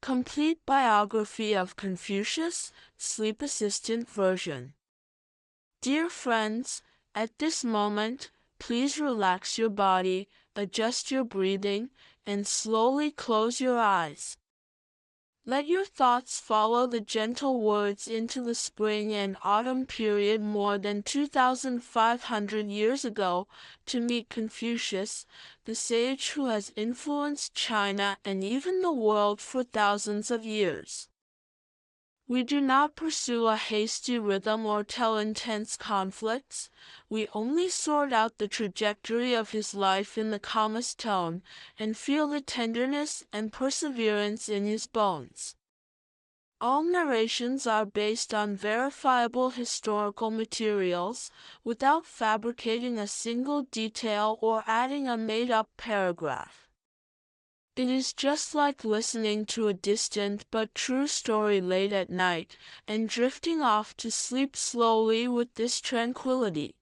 Complete biography of Confucius, sleep assistant version. Dear friends, at this moment, please relax your body, adjust your breathing, and slowly close your eyes. Let your thoughts follow the gentle words into the spring and autumn period more than 2,500 years ago to meet Confucius, the sage who has influenced China and even the world for thousands of years. We do not pursue a hasty rhythm or tell intense conflicts. We only sort out the trajectory of his life in the calmest tone and feel the tenderness and perseverance in his bones. All narrations are based on verifiable historical materials, without fabricating a single detail or adding a made-up paragraph. It is just like listening to a distant but true story late at night, and drifting off to sleep slowly with this tranquility.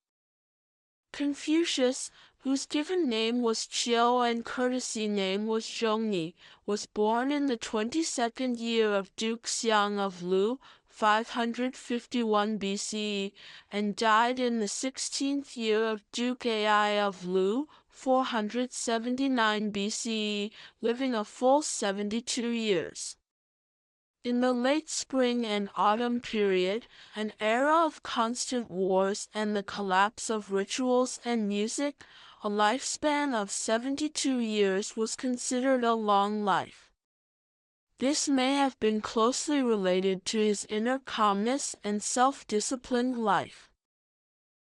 Confucius, whose given name was Chiu and courtesy name was Zhongni, was born in the 22nd year of Duke Xiang of Lu, 551 BCE, and died in the 16th year of Duke Ai of Lu, 479 BCE, living a full 72 years. In the late spring and autumn period, an era of constant wars and the collapse of rituals and music, a lifespan of 72 years was considered a long life. This may have been closely related to his inner calmness and self-disciplined life.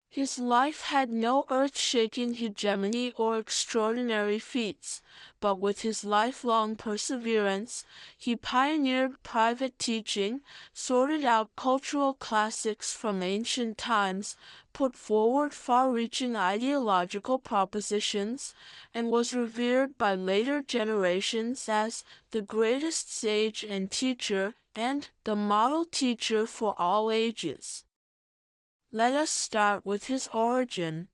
His life had no earth-shaking hegemony or extraordinary feats, but with his lifelong perseverance, he pioneered private teaching, sorted out cultural classics from ancient times, put forward far-reaching ideological propositions, and was revered by later generations as the greatest sage and teacher and the model teacher for all ages. Let us start with his origin.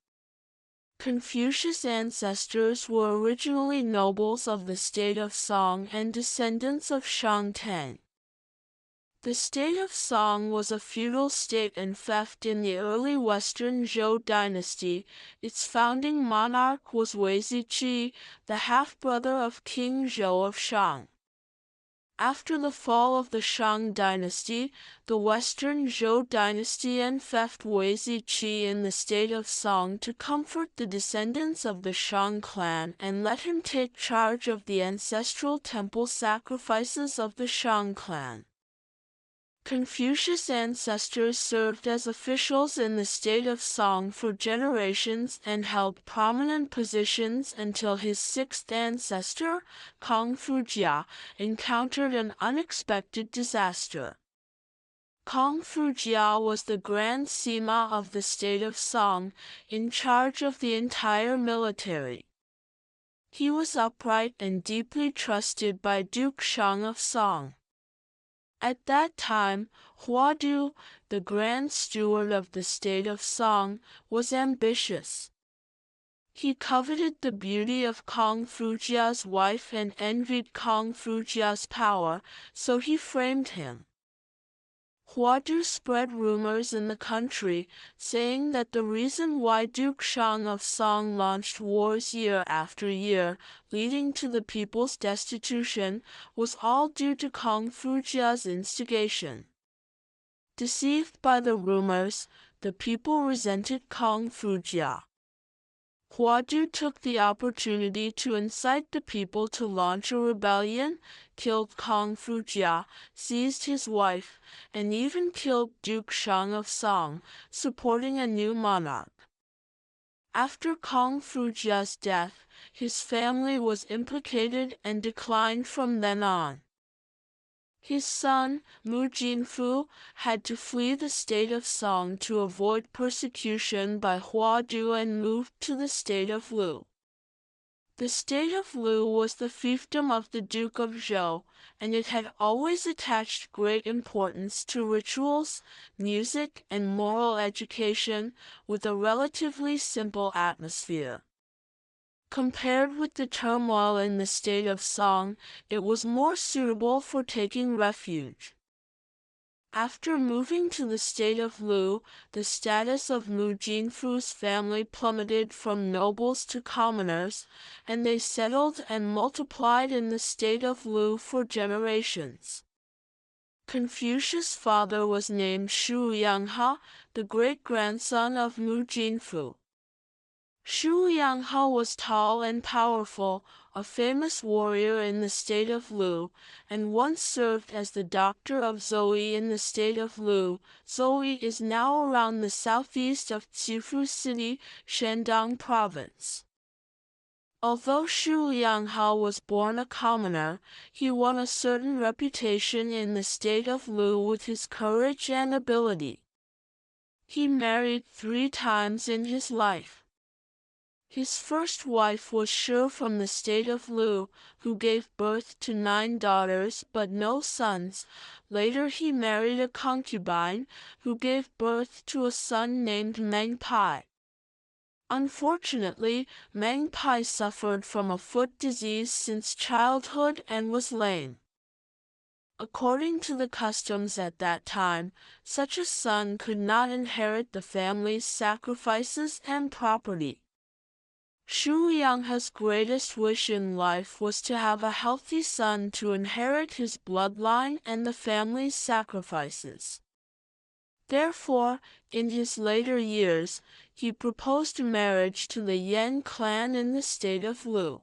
Confucius' ancestors were originally nobles of the state of Song and descendants of Shang Tang. The state of Song was a feudal state and fief in the early Western Zhou dynasty. Its founding monarch was Weizi Qi, the half-brother of King Zhou of Shang. After the fall of the Shang dynasty, the Western Zhou dynasty enfeoffed Weizi Qi in the state of Song to comfort the descendants of the Shang clan and let him take charge of the ancestral temple sacrifices of the Shang clan. Confucius' ancestors served as officials in the state of Song for generations and held prominent positions until his sixth ancestor, Confucius, encountered an unexpected disaster. Confucius was the Grand Sima of the state of Song, in charge of the entire military. He was upright and deeply trusted by Duke Shang of Song. At that time, Huadu, the Grand Steward of the state of Song, was ambitious. He coveted the beauty of Confucius's wife and envied Confucius's power, so he framed him. Huadu spread rumors in the country, saying that the reason why Duke Shang of Song launched wars year after year, leading to the people's destitution, was all due to Confucius's instigation. Deceived by the rumors, the people resented Confucius. Huadu took the opportunity to incite the people to launch a rebellion, killed Confucius, seized his wife, and even killed Duke Shang of Song, supporting a new monarch. After Confucius's death, his family was implicated and declined from then on. His son, Mu Jinfu, had to flee the state of Song to avoid persecution by Huadu and moved to the state of Lu. The state of Lu was the fiefdom of the Duke of Zhou, and it had always attached great importance to rituals, music, and moral education, with a relatively simple atmosphere. Compared with the turmoil in the state of Song, it was more suitable for taking refuge. After moving to the state of Lu, the status of Lu Jinfu's family plummeted from nobles to commoners, and they settled and multiplied in the state of Lu for generations. Confucius' father was named Shu Yanghe, the great-grandson of Lu Jinfu. Shu Yanghe was tall and powerful, a famous warrior in the state of Lu, and once served as the doctor of Zhou in the state of Lu. Zhou is now around the southeast of Qifu City, Shandong Province. Although Shu Yanghe was born a commoner, he won a certain reputation in the state of Lu with his courage and ability. He married 3 times in his life. His first wife was Shi from the state of Lu, who gave birth to 9 daughters but no sons. Later he married a concubine, who gave birth to a son named Meng Pai. Unfortunately, Meng Pai suffered from a foot disease since childhood and was lame. According to the customs at that time, such a son could not inherit the family's sacrifices and property. Shu Yanghe's greatest wish in life was to have a healthy son to inherit his bloodline and the family's sacrifices. Therefore, in his later years, he proposed marriage to the Yan clan in the state of Lu.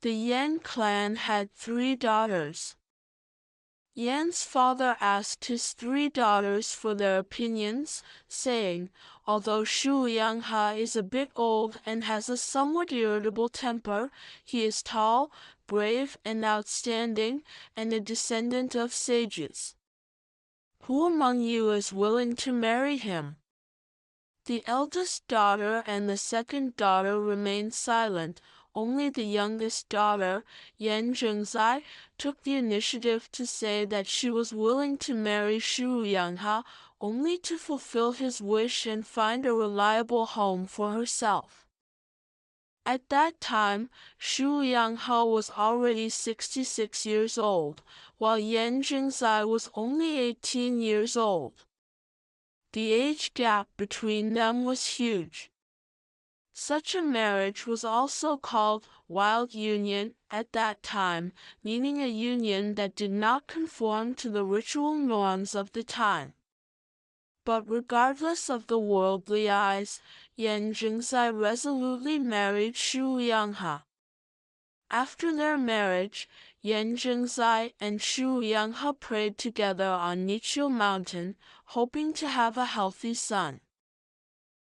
The Yan clan had 3 daughters. Yan's father asked his 3 daughters for their opinions, saying, "Although Shu Yanghe is a bit old and has a somewhat irritable temper, he is tall, brave, and outstanding, and a descendant of sages. Who among you is willing to marry him?" The eldest daughter and the second daughter remained silent. Only the youngest daughter, Yan Zhengzai, took the initiative to say that she was willing to marry Shu Yanghe only to fulfill his wish and find a reliable home for herself. At that time, Shu Yanghe was already 66 years old, while Yan Zhengzai was only 18 years old. The age gap between them was huge. Such a marriage was also called wild union at that time, meaning a union that did not conform to the ritual norms of the time. But regardless of the worldly eyes, Yan Zhengzai resolutely married Shu Yanghe. After their marriage, Yan Zhengzai and Shu Yanghe prayed together on Niqiu Mountain, hoping to have a healthy son.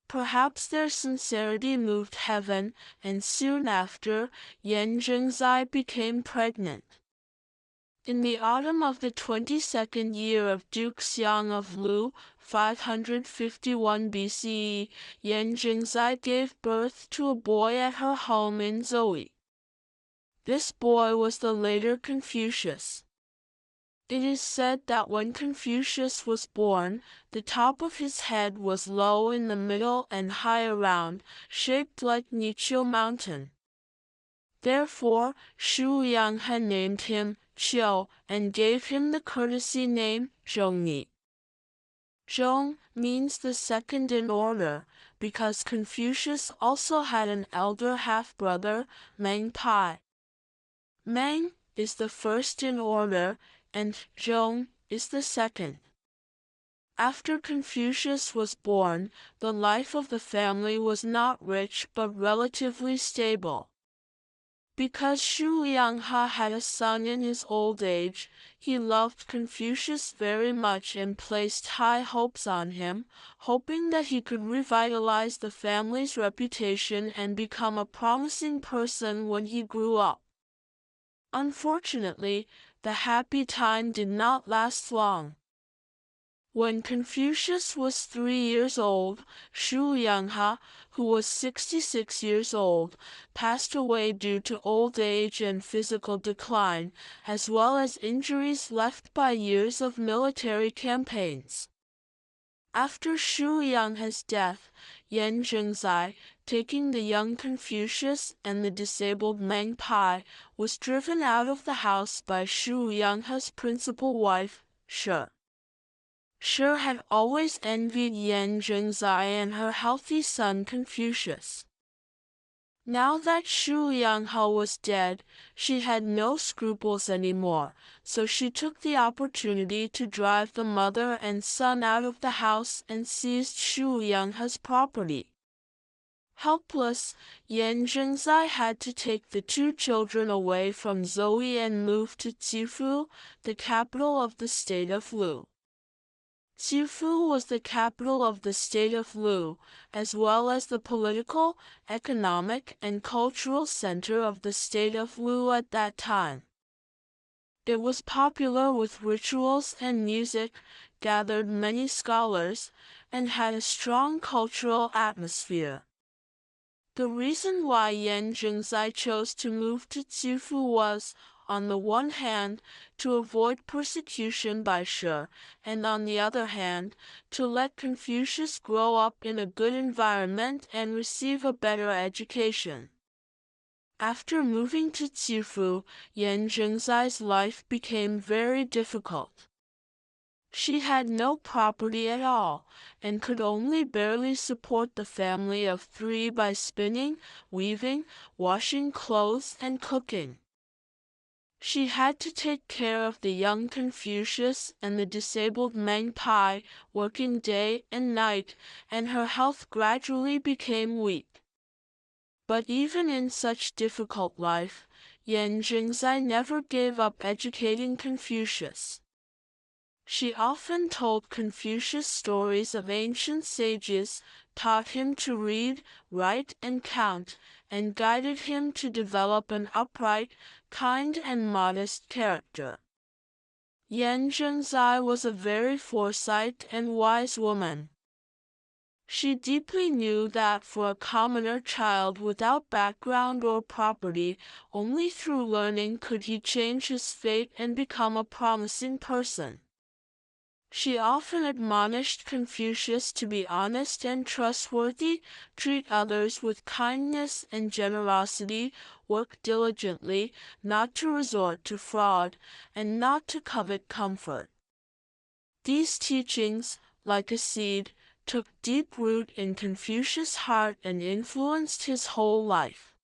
Perhaps their sincerity moved heaven, and soon after, Yan Zhengzai became pregnant. In the autumn of the 22nd year of Duke Xiang of Lu, 551 BCE, Yan Zhengzai gave birth to a boy at her home in Zhou. This boy was the later Confucius. It is said that when Confucius was born, the top of his head was low in the middle and high around, shaped like Niqiu Mountain. Therefore, Shu Yanghe named him Qiu and gave him the courtesy name Zhongni. Zhong means the second in order, because Confucius also had an elder half-brother, Meng Pai. Meng is the first in order, and Zhong is the second. After Confucius was born, the life of the family was not rich but relatively stable. Because Shu Yanghe had a son in his old age, he loved Confucius very much and placed high hopes on him, hoping that he could revitalize the family's reputation and become a promising person when he grew up. Unfortunately, the happy time did not last long. When Confucius was 3 years old, Shu Yanghe, who was 66 years old, passed away due to old age and physical decline, as well as injuries left by years of military campaigns. After Shu Yanghe's death, Yan Zhengzai, taking the young Confucius and the disabled Meng Pai, was driven out of the house by Shu Yanghe's principal wife, Shi. Shi had always envied Yan Zhengzai and her healthy son Confucius. Now that Shu Yanghe was dead, she had no scruples anymore, so she took the opportunity to drive the mother and son out of the house and seized Shu Yanghe's property. Helpless, Yan Zhengzai had to take the two children away from Zoe and move to Qifu, the capital of the state of Lu. Qifu was the capital of the state of Lu, as well as the political, economic, and cultural center of the state of Lu at that time. It was popular with rituals and music, gathered many scholars, and had a strong cultural atmosphere. The reason why Yan Zhengzai chose to move to Qifu was, on the one hand, to avoid persecution by Shi, and on the other hand, to let Confucius grow up in a good environment and receive a better education. After moving to Qifu, Yan Zhengzai's life became very difficult. She had no property at all, and could only barely support the family of 3 by spinning, weaving, washing clothes, and cooking. She had to take care of the young Confucius and the disabled Meng Pai, working day and night, and her health gradually became weak. But even in such difficult life, Yan Zhengzai never gave up educating Confucius. She often told Confucius stories of ancient sages, taught him to read, write, and count, and guided him to develop an upright, kind, and modest character. Yan Zhengzai was a very foresight and wise woman. She deeply knew that for a commoner child without background or property, only through learning could he change his fate and become a promising person. She often admonished Confucius to be honest and trustworthy, treat others with kindness and generosity, work diligently, not to resort to fraud, and not to covet comfort. These teachings, like a seed, took deep root in Confucius' heart and influenced his whole life.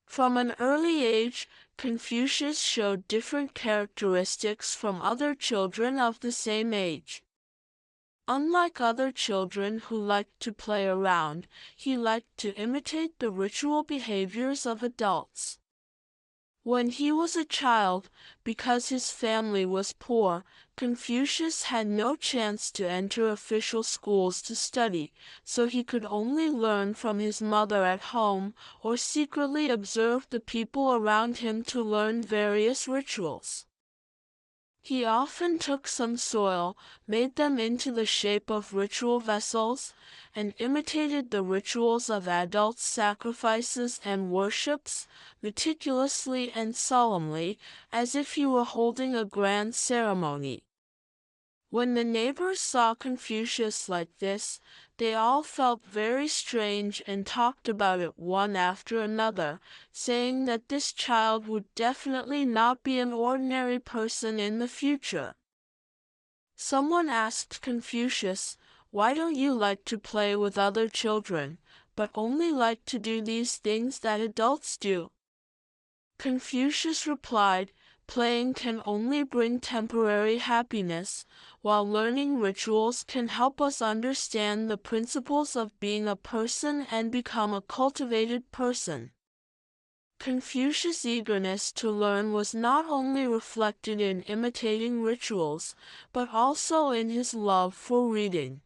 From an early age, Confucius showed different characteristics from other children of the same age. Unlike other children who liked to play around, he liked to imitate the ritual behaviors of adults. When he was a child, because his family was poor, Confucius had no chance to enter official schools to study, so he could only learn from his mother at home or secretly observe the people around him to learn various rituals. He often took some soil, made them into the shape of ritual vessels, and imitated the rituals of adults' sacrifices and worships, meticulously and solemnly, as if he were holding a grand ceremony. When the neighbors saw Confucius like this, they all felt very strange and talked about it one after another, saying that this child would definitely not be an ordinary person in the future. Someone asked Confucius, "Why don't you like to play with other children, but only like to do these things that adults do?" Confucius replied, "Playing can only bring temporary happiness, while learning rituals can help us understand the principles of being a person and become a cultivated person." Confucius' eagerness to learn was not only reflected in imitating rituals, but also in his love for reading.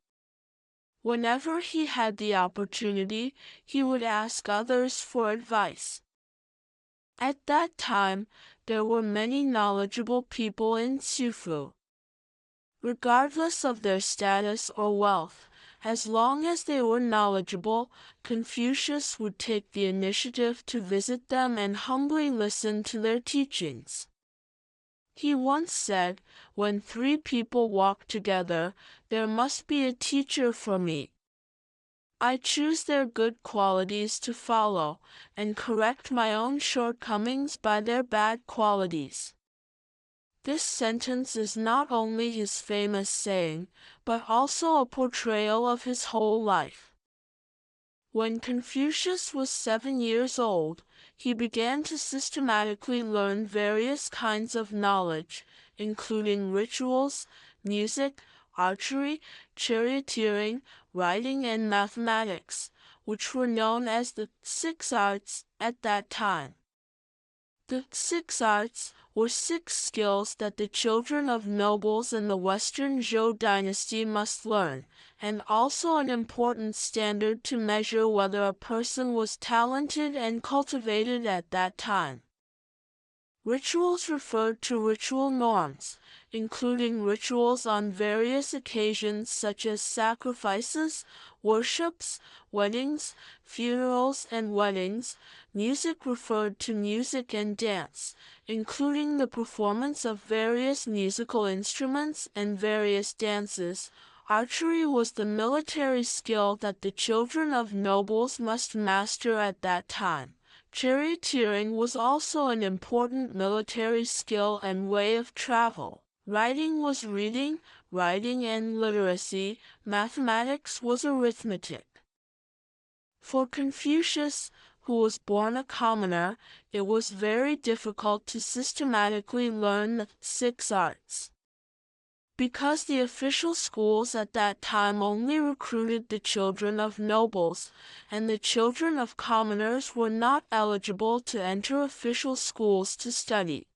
Whenever he had the opportunity, he would ask others for advice. At that time, there were many knowledgeable people in Qifu. Regardless of their status or wealth, as long as they were knowledgeable, Confucius would take the initiative to visit them and humbly listen to their teachings. He once said, "When 3 people walk together, there must be a teacher for me." I choose their good qualities to follow, and correct my own shortcomings by their bad qualities. This sentence is not only his famous saying, but also a portrayal of his whole life. When Confucius was 7 years old, he began to systematically learn various kinds of knowledge, including rituals, music, archery, charioteering, writing, and mathematics, which were known as the 6 arts at that time. The 6 arts were 6 skills that the children of nobles in the Western Zhou dynasty must learn, and also an important standard to measure whether a person was talented and cultivated at that time. Rituals referred to ritual norms, including rituals on various occasions such as sacrifices, worships, weddings, funerals, and weddings. Music referred to music and dance, including the performance of various musical instruments and various dances. Archery was the military skill that the children of nobles must master at that time. Charioteering was also an important military skill and way of travel. Writing was reading, writing, and literacy. Mathematics was arithmetic. For Confucius, who was born a commoner, it was very difficult to systematically learn the 6 arts. Because the official schools at that time only recruited the children of nobles, and the children of commoners were not eligible to enter official schools to study.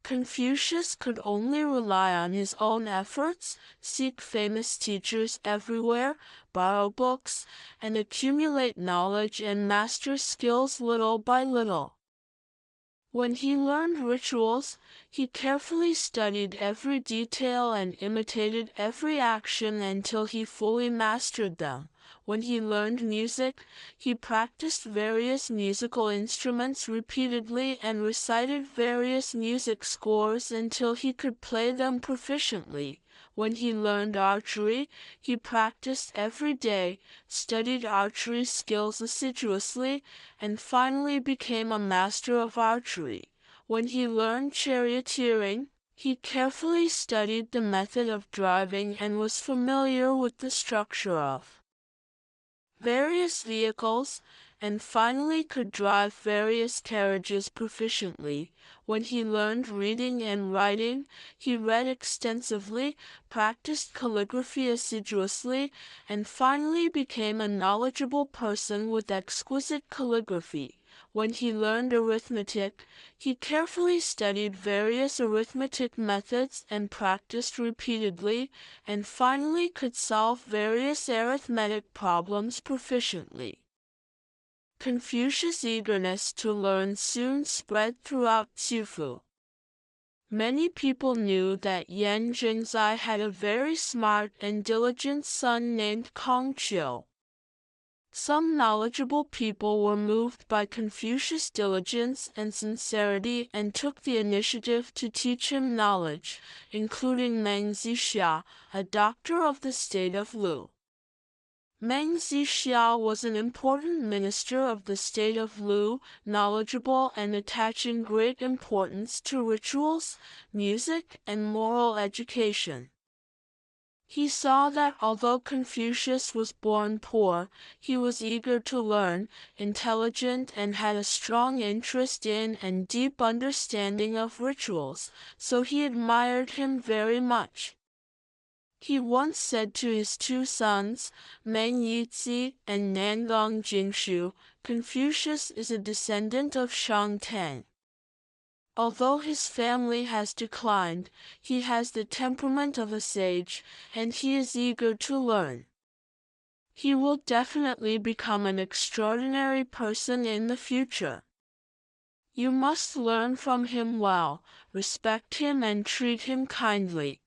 Confucius could only rely on his own efforts, seek famous teachers everywhere, borrow books, and accumulate knowledge and master skills little by little. When he learned rituals, he carefully studied every detail and imitated every action until he fully mastered them. When he learned music, he practiced various musical instruments repeatedly and recited various music scores until he could play them proficiently. When he learned archery, he practiced every day, studied archery skills assiduously, and finally became a master of archery. When he learned charioteering, he carefully studied the method of driving and was familiar with the structure of various vehicles, and finally could drive various carriages proficiently. When he learned reading and writing, he read extensively, practiced calligraphy assiduously, and finally became a knowledgeable person with exquisite calligraphy. When he learned arithmetic, he carefully studied various arithmetic methods and practiced repeatedly, and finally could solve various arithmetic problems proficiently. Confucius' eagerness to learn soon spread throughout Qifu. Many people knew that Yan Jingzai had a very smart and diligent son named Confucius. Some knowledgeable people were moved by Confucius' diligence and sincerity and took the initiative to teach him knowledge, including Meng Zixia, a doctor of the state of Lu. Meng Zixia was an important minister of the state of Lu, knowledgeable and attaching great importance to rituals, music, and moral education. He saw that although Confucius was born poor, he was eager to learn, intelligent, and had a strong interest in and deep understanding of rituals, so he admired him very much. He once said to his 2 sons, Meng Yizi and Nangong Jingshu, Confucius is a descendant of Shang Tang. Although his family has declined, he has the temperament of a sage, and he is eager to learn. He will definitely become an extraordinary person in the future. You must learn from him well, respect him, and treat him kindly.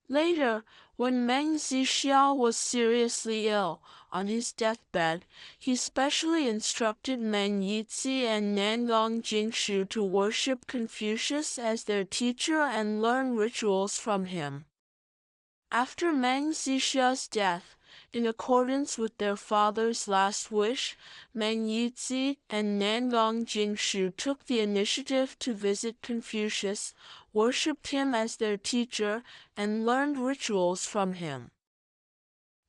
Later, when Meng Zixia was seriously ill, on his deathbed, he specially instructed Meng Yizi and Nangong Jingshu to worship Confucius as their teacher and learn rituals from him. After Meng Zixia's death, In accordance with their father's last wish, Meng Yizi and Nangong Jingshu took the initiative to visit Confucius, worshipped him as their teacher, and learned rituals from him.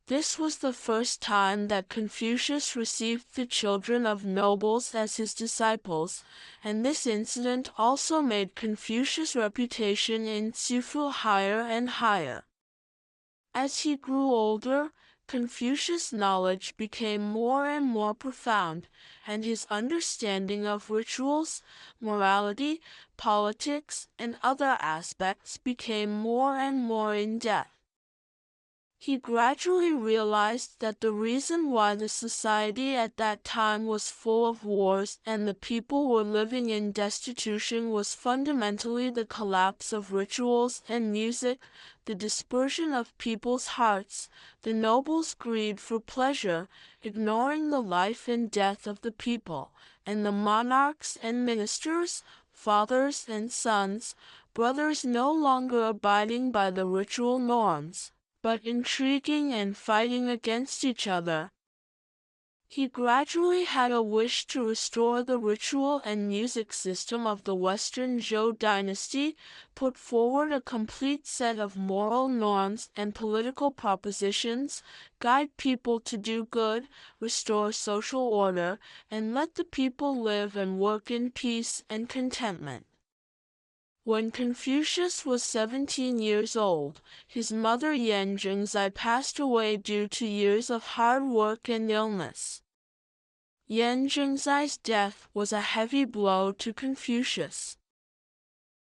This was the first time that Confucius received the children of nobles as his disciples, and this incident also made Confucius' reputation in Sifu higher and higher. As he grew older, Confucius' knowledge became more and more profound, and his understanding of rituals, morality, politics, and other aspects became more and more in-depth. He gradually realized that the reason why the society at that time was full of wars and the people were living in destitution was fundamentally the collapse of rituals and music, the dispersion of people's hearts, the nobles' greed for pleasure, ignoring the life and death of the people, and the monarchs and ministers, fathers and sons, brothers no longer abiding by the ritual norms, but intriguing and fighting against each other. He gradually had a wish to restore the ritual and music system of the Western Zhou dynasty, put forward a complete set of moral norms and political propositions, guide people to do good, restore social order, and let the people live and work in peace and contentment. When Confucius was 17 years old, his mother Yan Zhengzai passed away due to years of hard work and illness. Yan Zhengzai's death was a heavy blow to Confucius.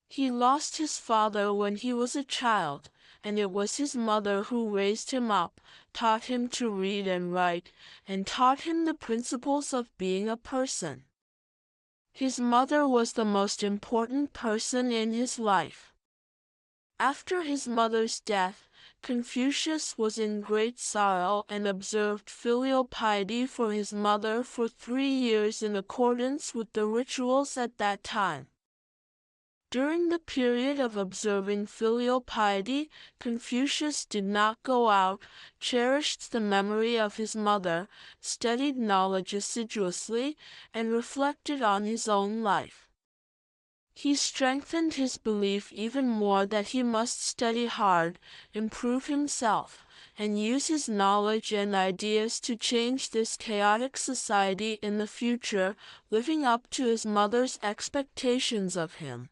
He lost his father when he was a child, and it was his mother who raised him up, taught him to read and write, and taught him the principles of being a person. His mother was the most important person in his life. After his mother's death, Confucius was in great sorrow and observed filial piety for his mother for 3 years in accordance with the rituals at that time. During the period of observing filial piety, Confucius did not go out, cherished the memory of his mother, studied knowledge assiduously, and reflected on his own life. He strengthened his belief even more that he must study hard, improve himself, and use his knowledge and ideas to change this chaotic society in the future, living up to his mother's expectations of him.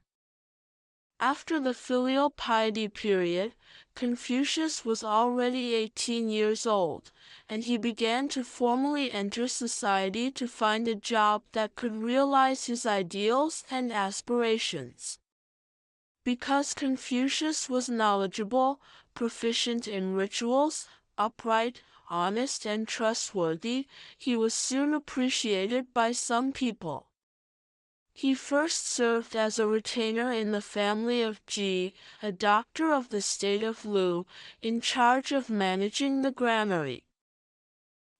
After the filial piety period, Confucius was already 18 years old, and he began to formally enter society to find a job that could realize his ideals and aspirations. Because Confucius was knowledgeable, proficient in rituals, upright, honest, and trustworthy, he was soon appreciated by some people. He first served as a retainer in the family of Ji, a doctor of the state of Lu, in charge of managing the granary.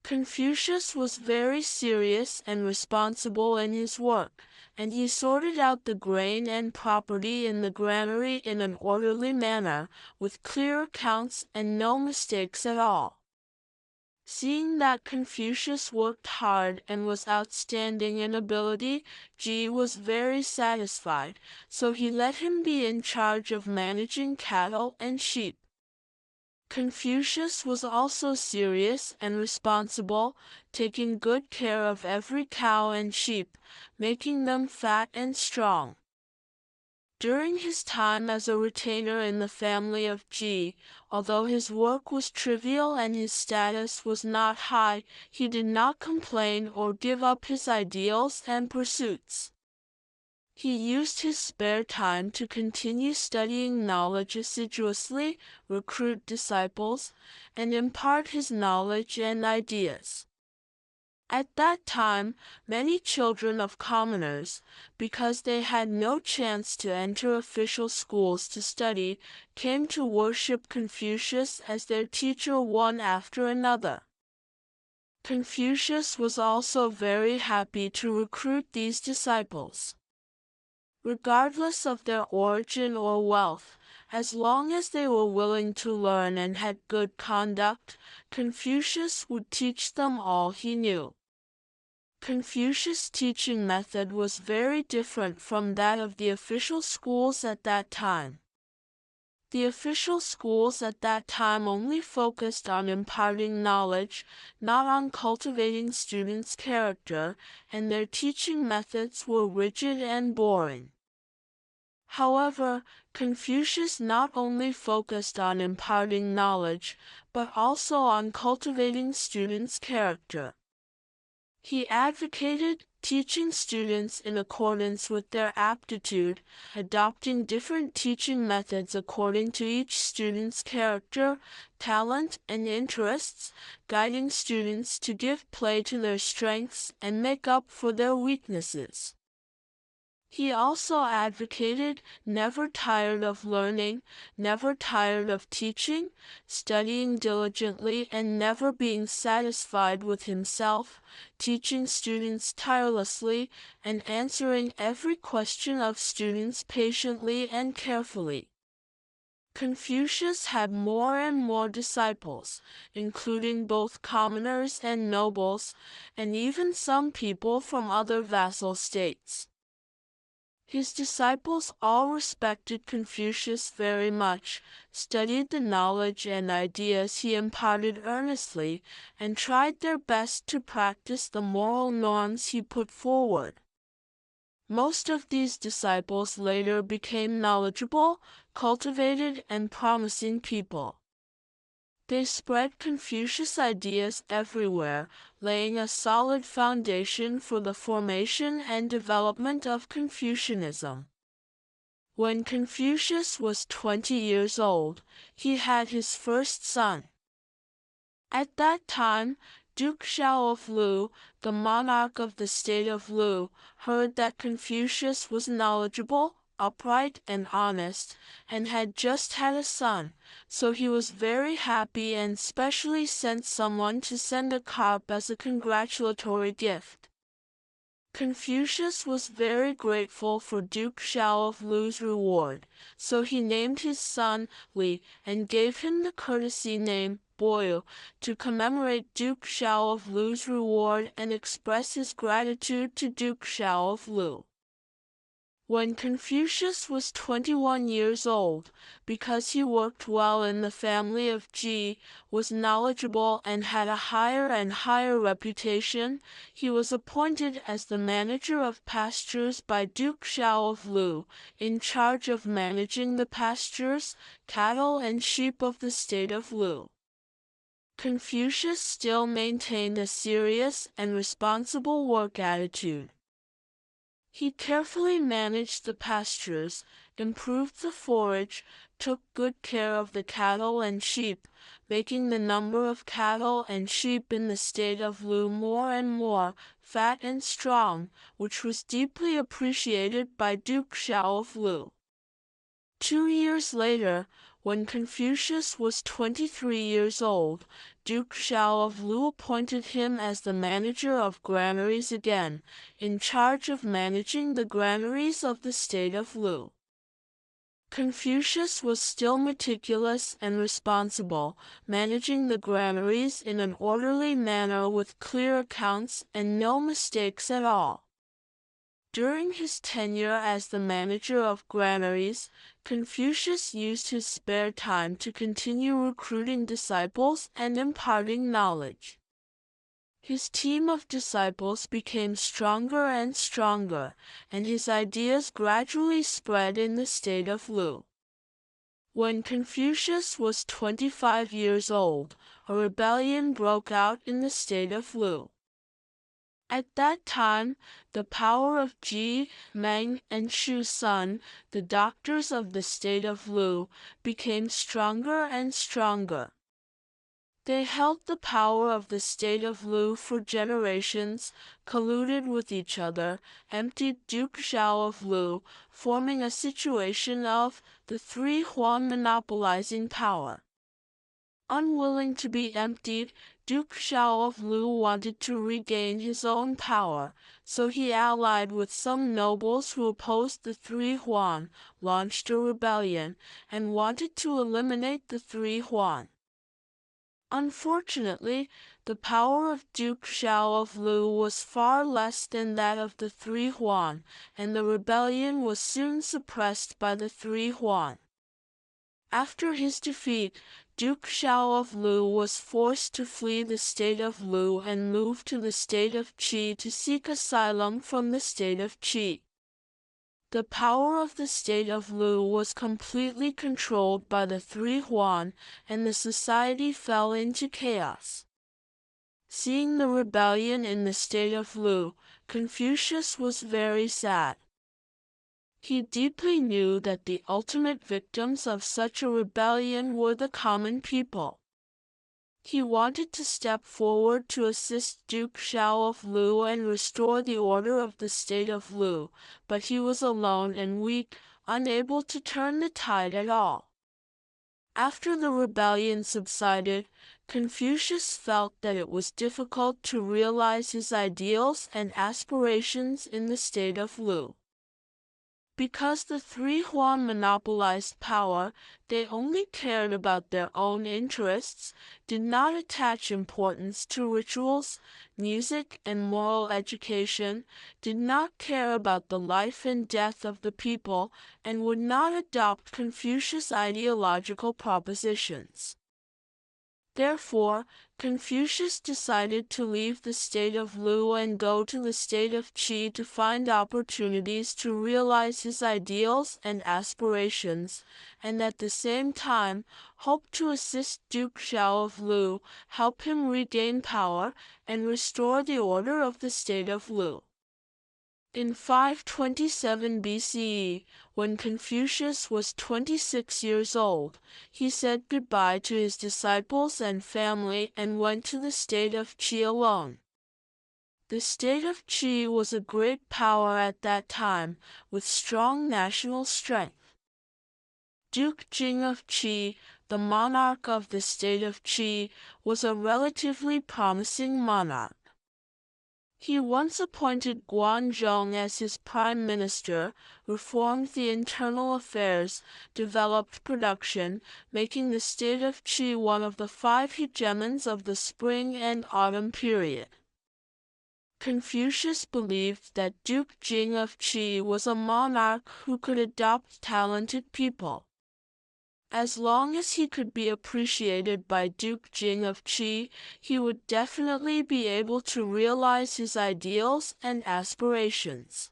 Confucius was very serious and responsible in his work, and he sorted out the grain and property in the granary in an orderly manner, with clear accounts and no mistakes at all. Seeing that Confucius worked hard and was outstanding in ability, Ji was very satisfied, so he let him be in charge of managing cattle and sheep. Confucius was also serious and responsible, taking good care of every cow and sheep, making them fat and strong. During his time as a retainer in the family of Ji, although his work was trivial and his status was not high, he did not complain or give up his ideals and pursuits. He used his spare time to continue studying knowledge assiduously, recruit disciples, and impart his knowledge and ideas. At that time, many children of commoners, because they had no chance to enter official schools to study, came to worship Confucius as their teacher one after another. Confucius was also very happy to recruit these disciples. Regardless of their origin or wealth, As long as they were willing to learn and had good conduct, Confucius would teach them all he knew. Confucius' teaching method was very different from that of the official schools at that time. The official schools at that time only focused on imparting knowledge, not on cultivating students' character, and their teaching methods were rigid and boring. However, Confucius not only focused on imparting knowledge, but also on cultivating students' character. He advocated teaching students in accordance with their aptitude, adopting different teaching methods according to each student's character, talent, and interests, guiding students to give play to their strengths and make up for their weaknesses. He also advocated never tired of learning, never tired of teaching, studying diligently and never being satisfied with himself, teaching students tirelessly, and answering every question of students patiently and carefully. Confucius had more and more disciples, including both commoners and nobles, and even some people from other vassal states. His disciples all respected Confucius very much, studied the knowledge and ideas he imparted earnestly, and tried their best to practice the moral norms he put forward. Most of these disciples later became knowledgeable, cultivated, and promising people. They spread Confucius ideas everywhere, laying a solid foundation for the formation and development of Confucianism. When Confucius was 20 years old, he had his first son. At that time, Duke Xiao of Lu, the monarch of the state of Lu, heard that Confucius was knowledgeable, upright, and honest, and had just had a son, so he was very happy and specially sent someone to send a carp as a congratulatory gift. Confucius was very grateful for Duke Xiao of Lu's reward, so he named his son Li and gave him the courtesy name Boyu to commemorate Duke Xiao of Lu's reward and express his gratitude to Duke Xiao of Lu. When Confucius was 21 years old, because he worked well in the family of Ji, was knowledgeable and had a higher and higher reputation, he was appointed as the manager of pastures by Duke Xiao of Lu, in charge of managing the pastures, cattle, and sheep of the state of Lu. Confucius still maintained a serious and responsible work attitude. He carefully managed the pastures, improved the forage, took good care of the cattle and sheep, making the number of cattle and sheep in the state of Lu more and more fat and strong, which was deeply appreciated by Duke Xiao of Lu. 2 years later, when Confucius was 23 years old, Duke Xiao of Lu appointed him as the manager of granaries again, in charge of managing the granaries of the state of Lu. Confucius was still meticulous and responsible, managing the granaries in an orderly manner with clear accounts and no mistakes at all. During his tenure as the manager of granaries, Confucius used his spare time to continue recruiting disciples and imparting knowledge. His team of disciples became stronger and stronger, and his ideas gradually spread in the state of Lu. When Confucius was 25 years old, a rebellion broke out in the state of Lu. At that time, the power of Ji, Meng, and Shu's son, the doctors of the state of Lu, became stronger and stronger. They held the power of the state of Lu for generations, colluded with each other, emptied Duke Xiao of Lu, forming a situation of the three Huan monopolizing power. Unwilling to be emptied, Duke Xiao of Lu wanted to regain his own power, so he allied with some nobles who opposed the three Huan, launched a rebellion, and wanted to eliminate the three Huan. Unfortunately, the power of Duke Xiao of Lu was far less than that of the three Huan, and the rebellion was soon suppressed by the three Huan. After his defeat, Duke Xiao of Lu was forced to flee the state of Lu and move to the state of Qi to seek asylum from the state of Qi. The power of the state of Lu was completely controlled by the three Huan, and the society fell into chaos. Seeing the rebellion in the state of Lu, Confucius was very sad. He deeply knew that the ultimate victims of such a rebellion were the common people. He wanted to step forward to assist Duke Xiao of Lu and restore the order of the state of Lu, but he was alone and weak, unable to turn the tide at all. After the rebellion subsided, Confucius felt that it was difficult to realize his ideals and aspirations in the state of Lu. Because the three Huan monopolized power, they only cared about their own interests, did not attach importance to rituals, music, and moral education, did not care about the life and death of the people, and would not adopt Confucius' ideological propositions. Therefore, Confucius decided to leave the state of Lu and go to the state of Qi to find opportunities to realize his ideals and aspirations, and at the same time, hope to assist Duke Xiao of Lu, help him regain power, and restore the order of the state of Lu. In 527 BCE, when Confucius was 26 years old, he said goodbye to his disciples and family and went to the state of Qi alone. The state of Qi was a great power at that time, with strong national strength. Duke Jing of Qi, the monarch of the state of Qi, was a relatively promising monarch. He once appointed Guanzhong as his prime minister, reformed the internal affairs, developed production, making the state of Qi one of the 5 hegemons of the spring and autumn period. Confucius believed that Duke Jing of Qi was a monarch who could adopt talented people. As long as he could be appreciated by Duke Jing of Qi, he would definitely be able to realize his ideals and aspirations.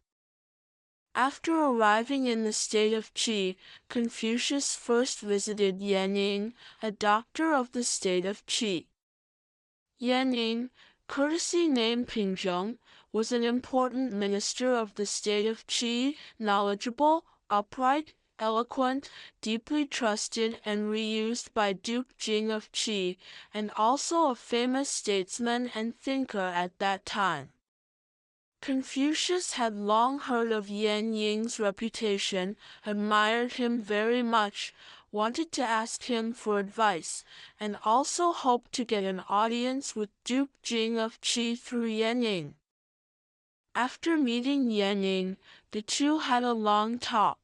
After arriving in the state of Qi, Confucius first visited Yanning, a doctor of the state of Qi. Yanning, courtesy name Pingzheng, was an important minister of the state of Qi, knowledgeable, upright, eloquent, deeply trusted and reused by Duke Jing of Qi, and also a famous statesman and thinker at that time. Confucius had long heard of Yan Ying's reputation, admired him very much, wanted to ask him for advice, and also hoped to get an audience with Duke Jing of Qi through Yan Ying. After meeting Yan Ying, the two had a long talk.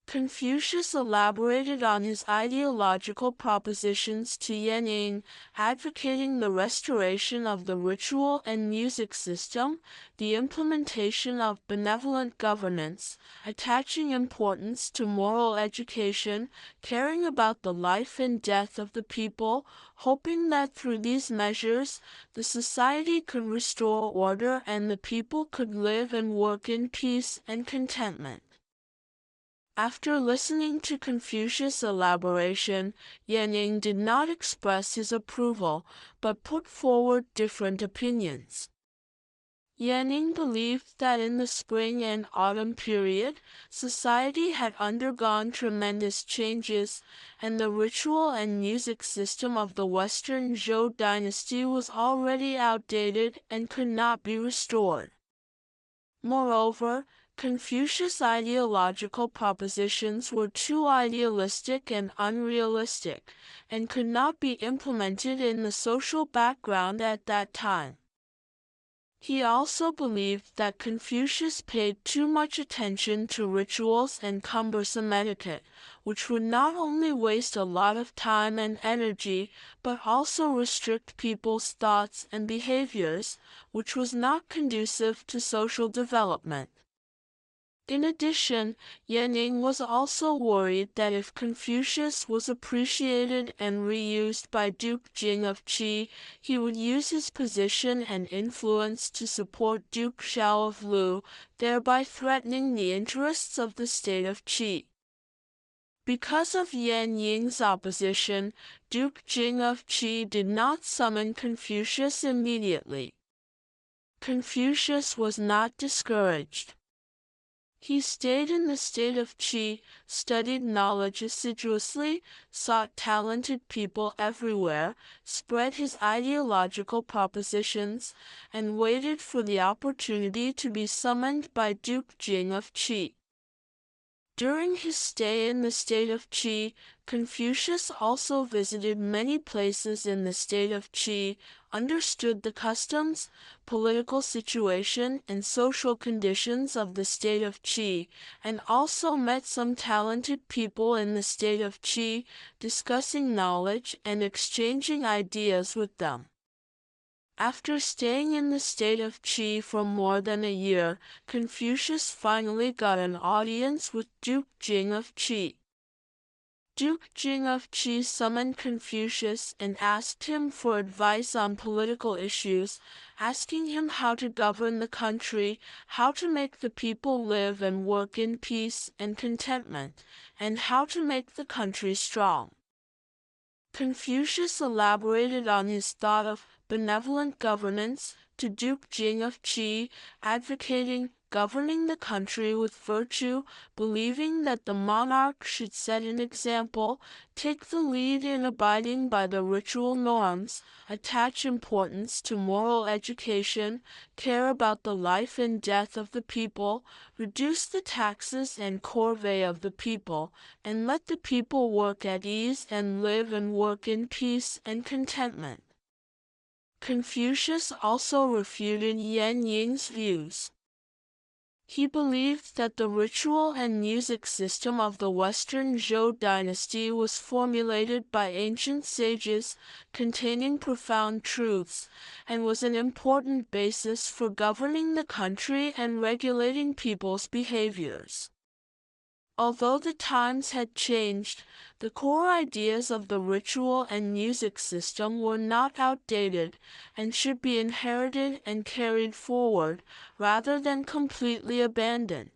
Confucius elaborated on his ideological propositions to Yan Ying, advocating the restoration of the ritual and music system, the implementation of benevolent governance, attaching importance to moral education, caring about the life and death of the people, hoping that through these measures the society could restore order and the people could live and work in peace and contentment. After listening to Confucius' elaboration, Yan Ying did not express his approval, but put forward different opinions. Yan Ying believed that in the spring and autumn period, society had undergone tremendous changes, and the ritual and music system of the Western Zhou dynasty was already outdated and could not be restored. Moreover, Confucius' ideological propositions were too idealistic and unrealistic, and could not be implemented in the social background at that time. He also believed that Confucius paid too much attention to rituals and cumbersome etiquette, which would not only waste a lot of time and energy, but also restrict people's thoughts and behaviors, which was not conducive to social development. In addition, Yan Ying was also worried that if Confucius was appreciated and reused by Duke Jing of Qi, he would use his position and influence to support Duke Xiao of Lu, thereby threatening the interests of the state of Qi. Because of Yan Ying's opposition, Duke Jing of Qi did not summon Confucius immediately. Confucius was not discouraged. He stayed in the state of Qi, studied knowledge assiduously, sought talented people everywhere, spread his ideological propositions, and waited for the opportunity to be summoned by Duke Jing of Qi. During his stay in the state of Qi, Confucius also visited many places in the state of Qi, understood the customs, political situation, and social conditions of the state of Qi, and also met some talented people in the state of Qi, discussing knowledge and exchanging ideas with them. After staying in the state of Qi for more than a year, Confucius finally got an audience with Duke Jing of Qi. Duke Jing of Qi summoned Confucius and asked him for advice on political issues, asking him how to govern the country, how to make the people live and work in peace and contentment, and how to make the country strong. Confucius elaborated on his thought of benevolent governance to Duke Jing of Qi, advocating governing the country with virtue, believing that the monarch should set an example, take the lead in abiding by the ritual norms, attach importance to moral education, care about the life and death of the people, reduce the taxes and corvée of the people, and let the people work at ease and live and work in peace and contentment. Confucius also refuted Yan Ying's views. He believed that the ritual and music system of the Western Zhou dynasty was formulated by ancient sages, containing profound truths, and was an important basis for governing the country and regulating people's behaviors. Although the times had changed, the core ideas of the ritual and music system were not outdated and should be inherited and carried forward, rather than completely abandoned.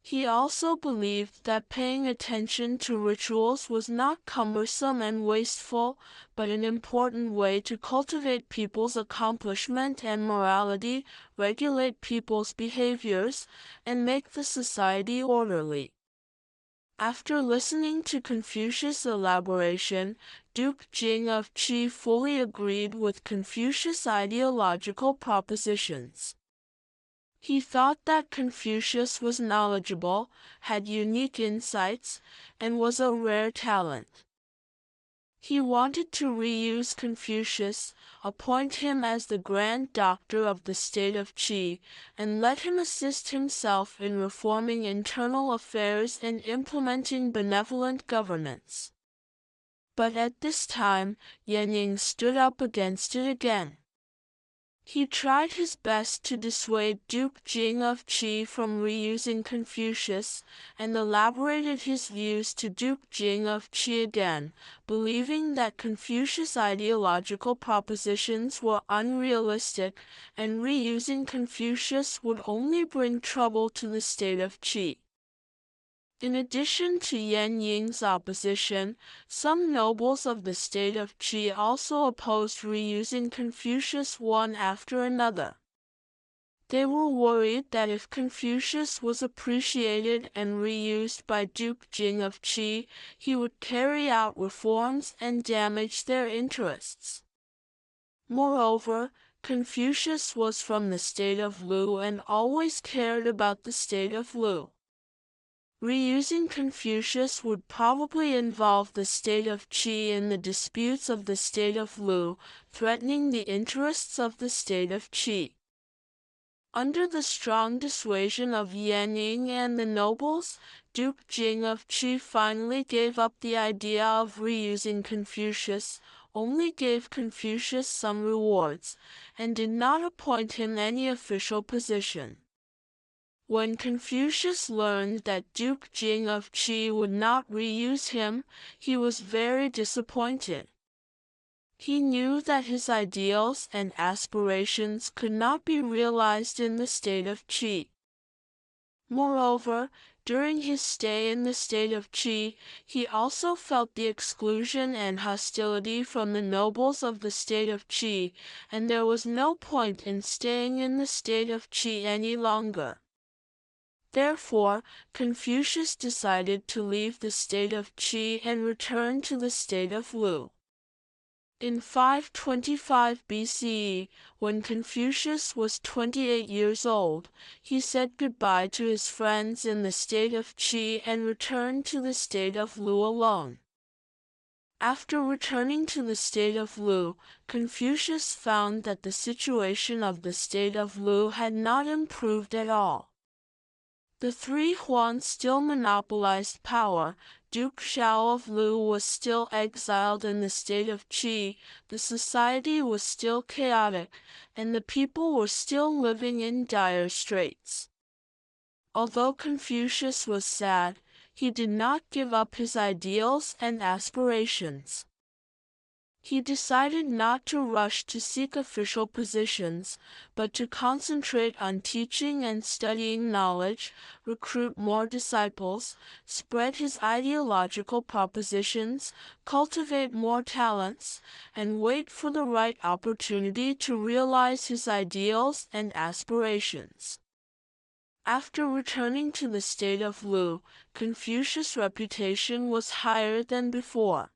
He also believed that paying attention to rituals was not cumbersome and wasteful, but an important way to cultivate people's accomplishment and morality, regulate people's behaviors, and make the society orderly. After listening to Confucius' elaboration, Duke Jing of Qi fully agreed with Confucius' ideological propositions. He thought that Confucius was knowledgeable, had unique insights, and was a rare talent. He wanted to reuse Confucius, appoint him as the Grand Doctor of the state of Qi, and let him assist himself in reforming internal affairs and implementing benevolent governance. But at this time, Yan Ying stood up against it again. He tried his best to dissuade Duke Jing of Qi from reusing Confucius, and elaborated his views to Duke Jing of Qi again, believing that Confucius' ideological propositions were unrealistic, and reusing Confucius would only bring trouble to the state of Qi. In addition to Yan Ying's opposition, some nobles of the state of Qi also opposed reusing Confucius one after another. They were worried that if Confucius was appreciated and reused by Duke Jing of Qi, he would carry out reforms and damage their interests. Moreover, Confucius was from the state of Lu and always cared about the state of Lu. Reusing Confucius would probably involve the state of Qi in the disputes of the state of Lu, threatening the interests of the state of Qi. Under the strong dissuasion of Yan Ying and the nobles, Duke Jing of Qi finally gave up the idea of reusing Confucius, only gave Confucius some rewards, and did not appoint him any official position. When Confucius learned that Duke Jing of Qi would not reuse him, he was very disappointed. He knew that his ideals and aspirations could not be realized in the state of Qi. Moreover, during his stay in the state of Qi, he also felt the exclusion and hostility from the nobles of the state of Qi, and there was no point in staying in the state of Qi any longer. Therefore, Confucius decided to leave the state of Qi and return to the state of Lu. In 525 BCE, when Confucius was 28 years old, he said goodbye to his friends in the state of Qi and returned to the state of Lu alone. After returning to the state of Lu, Confucius found that the situation of the state of Lu had not improved at all. The three Huans still monopolized power, Duke Xiao of Lu was still exiled in the state of Qi, the society was still chaotic, and the people were still living in dire straits. Although Confucius was sad, he did not give up his ideals and aspirations. He decided not to rush to seek official positions, but to concentrate on teaching and studying knowledge, recruit more disciples, spread his ideological propositions, cultivate more talents, and wait for the right opportunity to realize his ideals and aspirations. After returning to the state of Lu, Confucius' reputation was higher than before.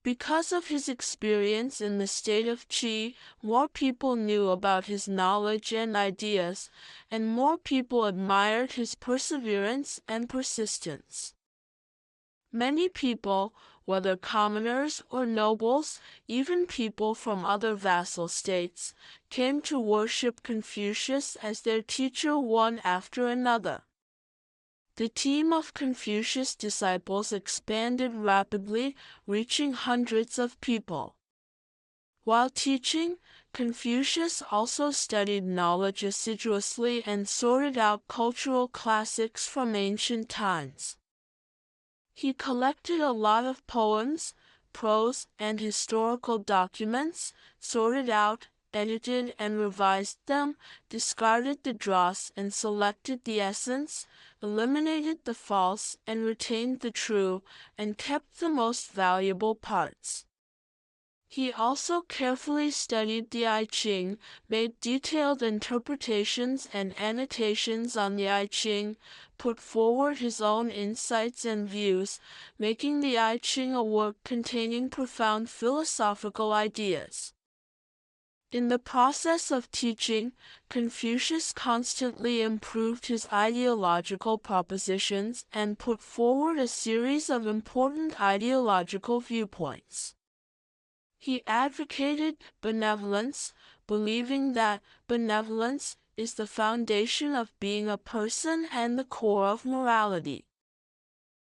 Because of his experience in the state of Qi, more people knew about his knowledge and ideas, and more people admired his perseverance and persistence. Many people, whether commoners or nobles, even people from other vassal states, came to worship Confucius as their teacher one after another. The team of Confucius disciples expanded rapidly, reaching hundreds of people. While teaching, Confucius also studied knowledge assiduously and sorted out cultural classics from ancient times. He collected a lot of poems, prose, and historical documents, sorted out, edited and revised them, discarded the dross and selected the essence, eliminated the false and retained the true, and kept the most valuable parts. He also carefully studied the I Ching, made detailed interpretations and annotations on the I Ching, put forward his own insights and views, making the I Ching a work containing profound philosophical ideas. In the process of teaching, Confucius constantly improved his ideological propositions and put forward a series of important ideological viewpoints. He advocated benevolence, believing that benevolence is the foundation of being a person and the core of morality.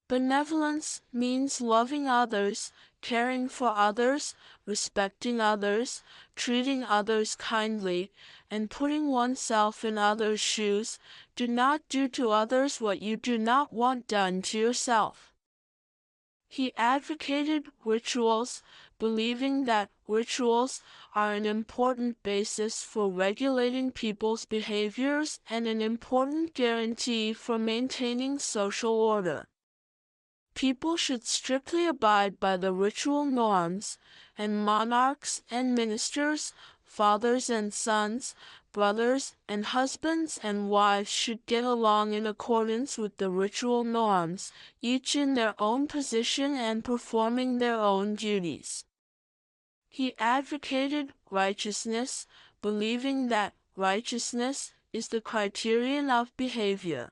Benevolence means loving others, caring for others, respecting others, treating others kindly, and putting oneself in others' shoes. Do not do to others what you do not want done to yourself. He advocated rituals, believing that rituals are an important basis for regulating people's behaviors and an important guarantee for maintaining social order. People should strictly abide by the ritual norms, and monarchs and ministers, fathers and sons, brothers and husbands and wives should get along in accordance with the ritual norms, each in their own position and performing their own duties. He advocated righteousness, believing that righteousness is the criterion of behavior.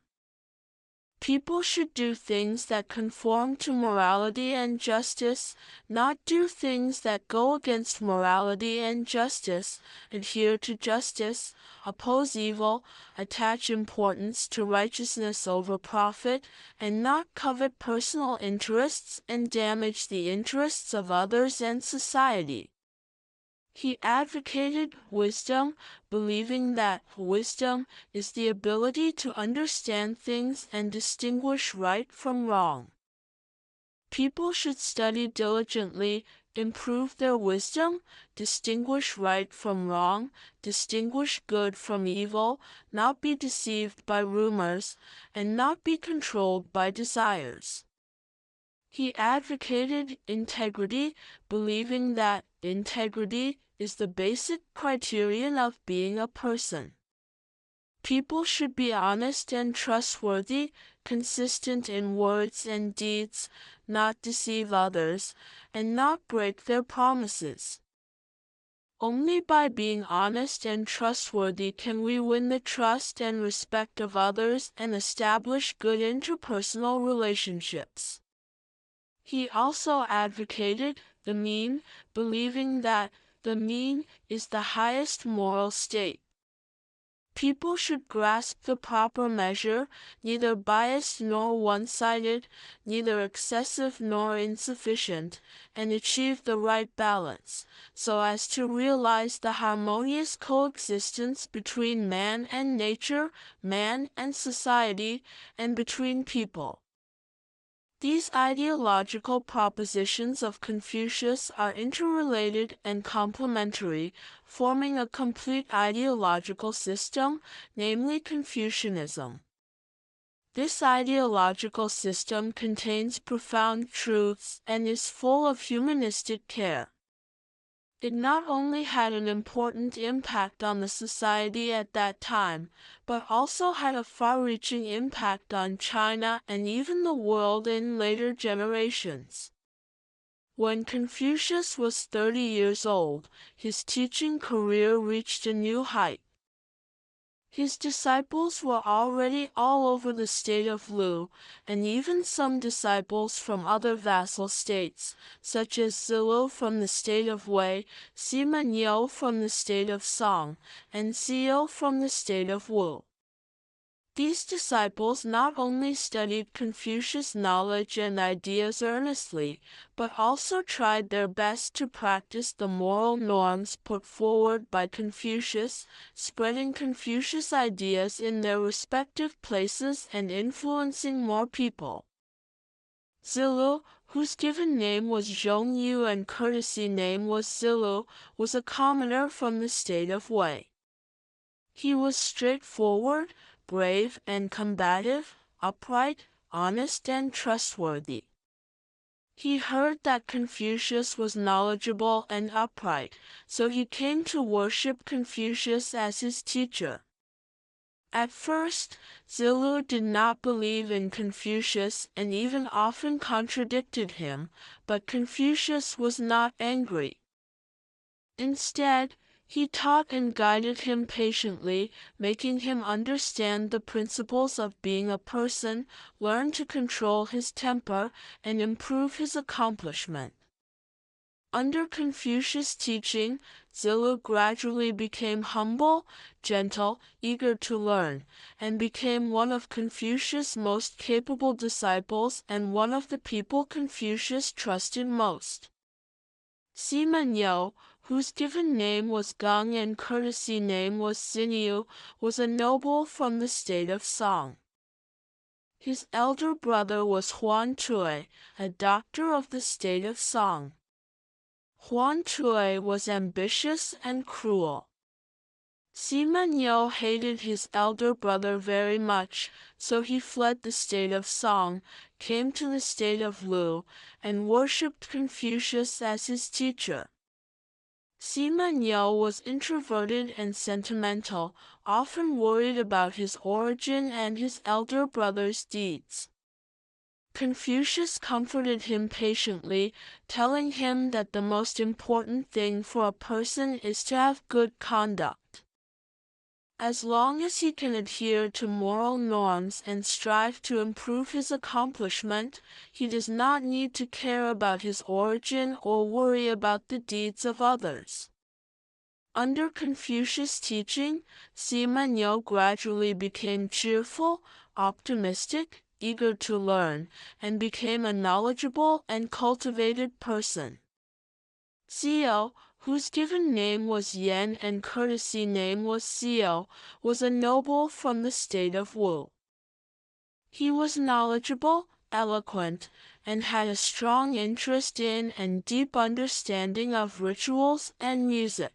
People should do things that conform to morality and justice, not do things that go against morality and justice, adhere to justice, oppose evil, attach importance to righteousness over profit, and not covet personal interests and damage the interests of others and society. He advocated wisdom, believing that wisdom is the ability to understand things and distinguish right from wrong. People should study diligently, improve their wisdom, distinguish right from wrong, distinguish good from evil, not be deceived by rumors, and not be controlled by desires. He advocated integrity, believing that integrity is the basic criterion of being a person. People should be honest and trustworthy, consistent in words and deeds, not deceive others, and not break their promises. Only by being honest and trustworthy can we win the trust and respect of others and establish good interpersonal relationships. He also advocated the mean, believing that the mean is the highest moral state. People should grasp the proper measure, neither biased nor one-sided, neither excessive nor insufficient, and achieve the right balance, so as to realize the harmonious coexistence between man and nature, man and society, and between people. These ideological propositions of Confucius are interrelated and complementary, forming a complete ideological system, namely Confucianism. This ideological system contains profound truths and is full of humanistic care. It not only had an important impact on the society at that time, but also had a far-reaching impact on China and even the world in later generations. When Confucius was 30 years old, his teaching career reached a new height. His disciples were already all over the state of Lu, and even some disciples from other vassal states, such as Zilu from the state of Wei, Sima Niu from the state of Song, and Xiu from the state of Wu. These disciples not only studied Confucius' knowledge and ideas earnestly, but also tried their best to practice the moral norms put forward by Confucius, spreading Confucius' ideas in their respective places and influencing more people. Zilu, whose given name was Zhongyu and courtesy name was Zilu, was a commoner from the state of Wei. He was straightforward, brave and combative, upright, honest and trustworthy. He heard that Confucius was knowledgeable and upright, so he came to worship Confucius as his teacher. At first, Zilu did not believe in Confucius and even often contradicted him, but Confucius was not angry. Instead, he taught and guided him patiently, making him understand the principles of being a person, learn to control his temper, and improve his accomplishment. Under Confucius' teaching, Zilu gradually became humble, gentle, eager to learn, and became one of Confucius' most capable disciples and one of the people Confucius trusted most. Sima Niu, whose given name was Geng and courtesy name was Xinyu, was a noble from the state of Song. His elder brother was Huan Chui, a doctor of the state of Song. Huan Chui was ambitious and cruel. Sima Niu hated his elder brother very much, so he fled the state of Song, came to the state of Lu, and worshipped Confucius as his teacher. Sima Niu was introverted and sentimental, often worried about his origin and his elder brother's deeds. Confucius comforted him patiently, telling him that the most important thing for a person is to have good conduct. As long as he can adhere to moral norms and strive to improve his accomplishment, he does not need to care about his origin or worry about the deeds of others. Under Confucius' teaching, Sima Niu gradually became cheerful, optimistic, eager to learn, and became a knowledgeable and cultivated person. Xiao, whose given name was Yan and courtesy name was Xiao, was a noble from the state of Wu. He was knowledgeable, eloquent, and had a strong interest in and deep understanding of rituals and music.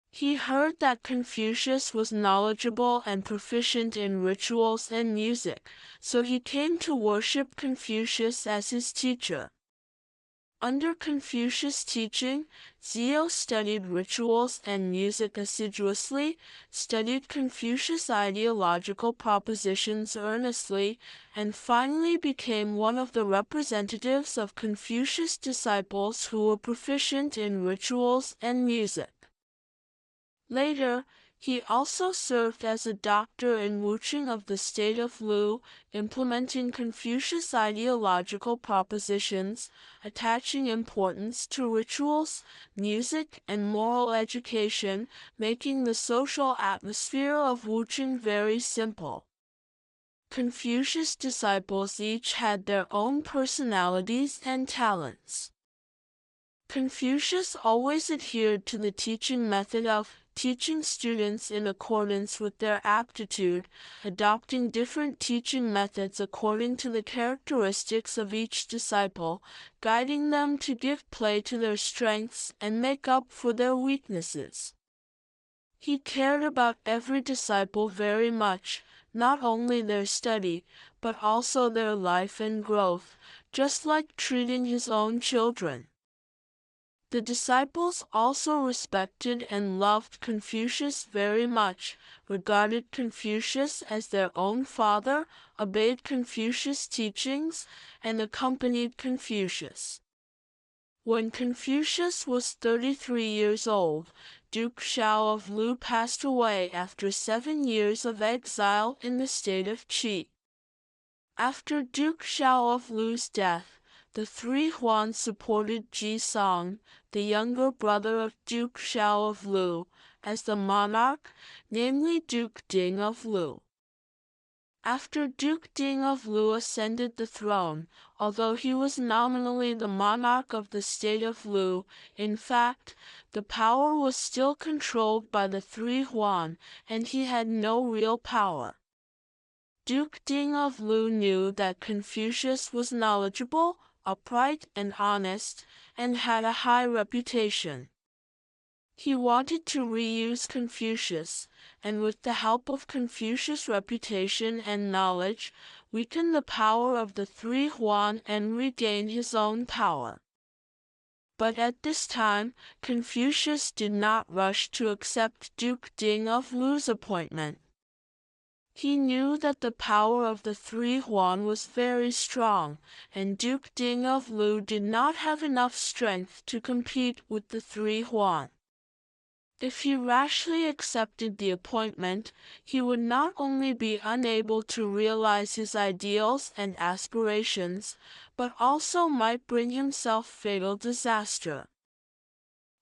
He heard that Confucius was knowledgeable and proficient in rituals and music, so he came to worship Confucius as his teacher. Under Confucius' teaching, Xiao studied rituals and music assiduously, studied Confucius' ideological propositions earnestly, and finally became one of the representatives of Confucius' disciples who were proficient in rituals and music. Later, he also served as a doctor in Wuchang of the state of Lu, implementing Confucius' ideological propositions, attaching importance to rituals, music, and moral education, making the social atmosphere of Wuchang very simple. Confucius' disciples each had their own personalities and talents. Confucius always adhered to the teaching method of teaching students in accordance with their aptitude, adopting different teaching methods according to the characteristics of each disciple, guiding them to give play to their strengths and make up for their weaknesses. He cared about every disciple very much, not only their study, but also their life and growth, just like treating his own children. The disciples also respected and loved Confucius very much, regarded Confucius as their own father, obeyed Confucius' teachings, and accompanied Confucius. When Confucius was 33 years old, Duke Xiao of Lu passed away after 7 years of exile in the state of Qi. After Duke Xiao of Lu's death, the three Huan supported Ji Song, the younger brother of Duke Xiao of Lu, as the monarch, namely Duke Ding of Lu. After Duke Ding of Lu ascended the throne, although he was nominally the monarch of the state of Lu, in fact, the power was still controlled by the three Huan, and he had no real power. Duke Ding of Lu knew that Confucius was knowledgeable, upright, and honest, and had a high reputation. He wanted to reuse Confucius, and with the help of Confucius' reputation and knowledge, weaken the power of the three Huan and regain his own power. But at this time, Confucius did not rush to accept Duke Ding of Lu's appointment. He knew that the power of the three Huan was very strong, and Duke Ding of Lu did not have enough strength to compete with the three Huan. If he rashly accepted the appointment, he would not only be unable to realize his ideals and aspirations, but also might bring himself fatal disaster.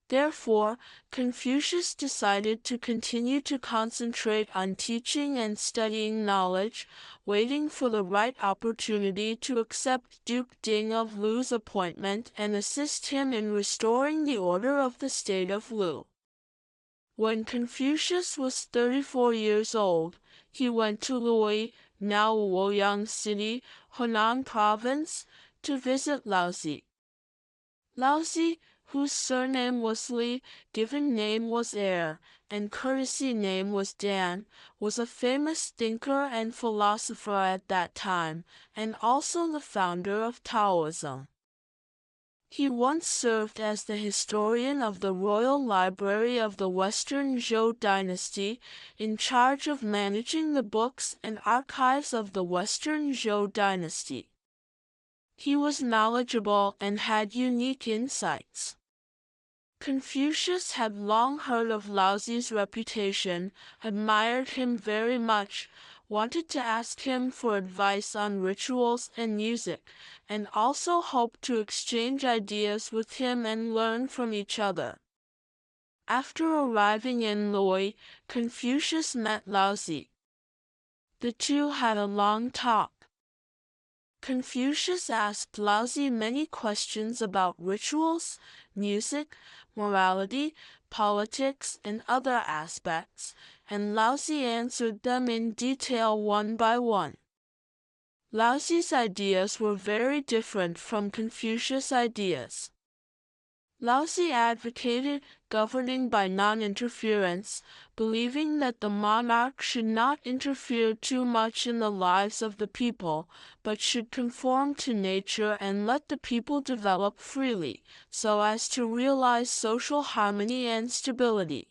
Therefore, Confucius decided to continue to concentrate on teaching and studying knowledge, waiting for the right opportunity to accept Duke Ding of Lu's appointment and assist him in restoring the order of the state of Lu. When Confucius was 34 years old, he went to Lui, now Luoyang City, Hunan Province, to visit Laozi. Laozi, whose surname was Li, given name was Heir, and courtesy name was Dan, was a famous thinker and philosopher at that time, and also the founder of Taoism. He once served as the historian of the Royal Library of the Western Zhou dynasty, in charge of managing the books and archives of the Western Zhou dynasty. He was knowledgeable and had unique insights. Confucius had long heard of Laozi's reputation, admired him very much, wanted to ask him for advice on rituals and music, and also hoped to exchange ideas with him and learn from each other. After arriving in Loi, Confucius met Laozi. The two had a long talk. Confucius asked Laozi many questions about rituals, music, morality, politics, and other aspects, and Laozi answered them in detail one by one. Laozi's ideas were very different from Confucius' ideas. Laozi advocated governing by non-interference, believing that the monarch should not interfere too much in the lives of the people, but should conform to nature and let the people develop freely, so as to realize social harmony and stability.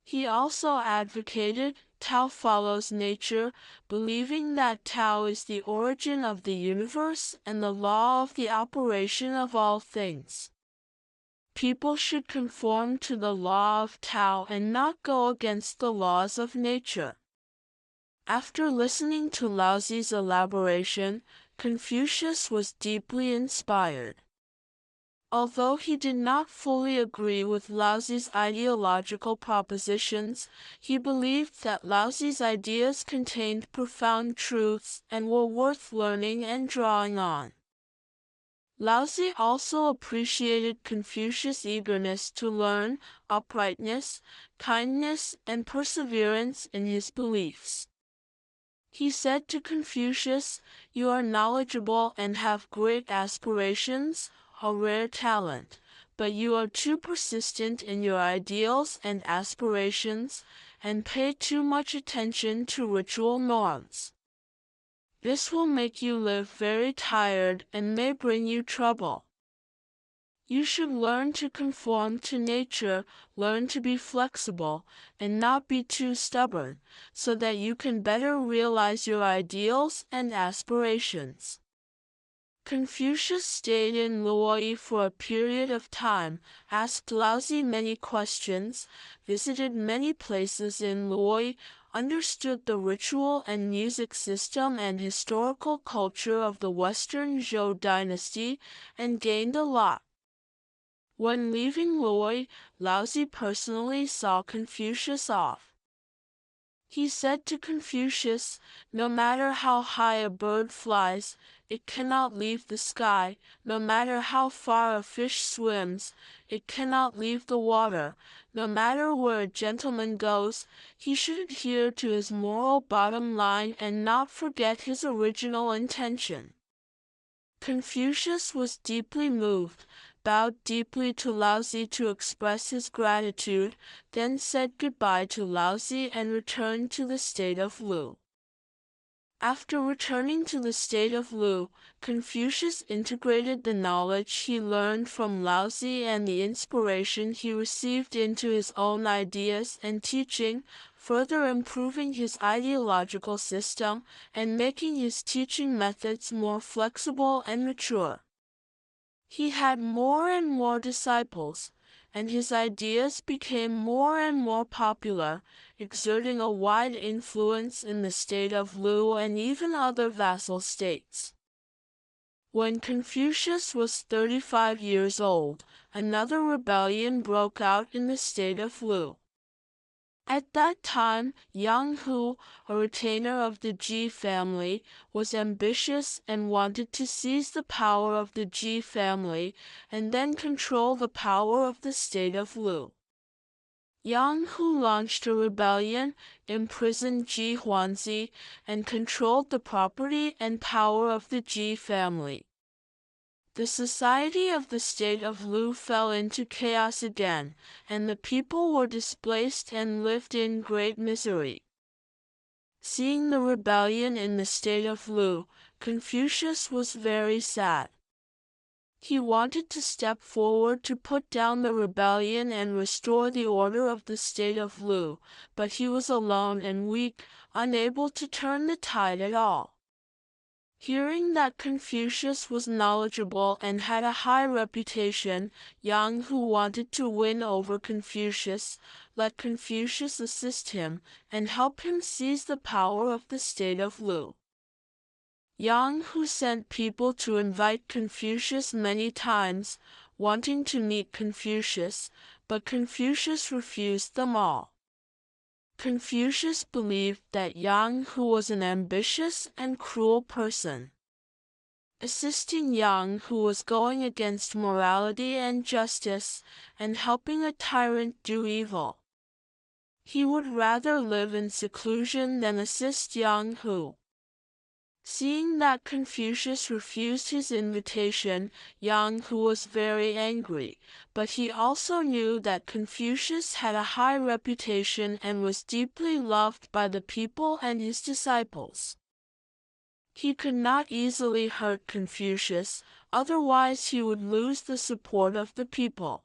He also advocated Tao follows nature, believing that Tao is the origin of the universe and the law of the operation of all things. People should conform to the law of Tao and not go against the laws of nature. After listening to Laozi's elaboration, Confucius was deeply inspired. Although he did not fully agree with Laozi's ideological propositions, he believed that Laozi's ideas contained profound truths and were worth learning and drawing on. Laozi also appreciated Confucius' eagerness to learn, uprightness, kindness, and perseverance in his beliefs. He said to Confucius, "You are knowledgeable and have great aspirations, a rare talent, but you are too persistent in your ideals and aspirations, and pay too much attention to ritual norms. This will make you live very tired and may bring you trouble. You should learn to conform to nature, learn to be flexible, and not be too stubborn, so that you can better realize your ideals and aspirations." Confucius stayed in Loi for a period of time, asked Laozi many questions, visited many places in Loi, understood the ritual and music system and historical culture of the Western Zhou dynasty, and gained a lot. When leaving Loi, Laozi personally saw Confucius off. He said to Confucius, "No matter how high a bird flies, it cannot leave the sky. No matter how far a fish swims, it cannot leave the water. No matter where a gentleman goes, he should adhere to his moral bottom line and not forget his original intention." Confucius was deeply moved, bowed deeply to Laozi to express his gratitude, then said goodbye to Laozi and returned to the state of Lu. After returning to the state of Lu, Confucius integrated the knowledge he learned from Laozi and the inspiration he received into his own ideas and teaching, further improving his ideological system and making his teaching methods more flexible and mature. He had more and more disciples, and his ideas became more and more popular, exerting a wide influence in the state of Lu and even other vassal states. When Confucius was 35 years old, another rebellion broke out in the state of Lu. At that time, Yang Hu, a retainer of the Ji family, was ambitious and wanted to seize the power of the Ji family and then control the power of the state of Lu. Yang Hu launched a rebellion, imprisoned Ji Huanzi, and controlled the property and power of the Ji family. The society of the state of Lu fell into chaos again, and the people were displaced and lived in great misery. Seeing the rebellion in the state of Lu, Confucius was very sad. He wanted to step forward to put down the rebellion and restore the order of the state of Lu, but he was alone and weak, unable to turn the tide at all. Hearing that Confucius was knowledgeable and had a high reputation, Yang Hu wanted to win over Confucius, let Confucius assist him, and help him seize the power of the state of Lu. Yang Hu sent people to invite Confucius many times, wanting to meet Confucius, but Confucius refused them all. Confucius believed that Yang Hu was an ambitious and cruel person. Assisting Yang Hu was going against morality and justice, and helping a tyrant do evil. He would rather live in seclusion than assist Yang Hu. Seeing that Confucius refused his invitation, Yang Hu was very angry, but he also knew that Confucius had a high reputation and was deeply loved by the people and his disciples. He could not easily hurt Confucius, otherwise he would lose the support of the people.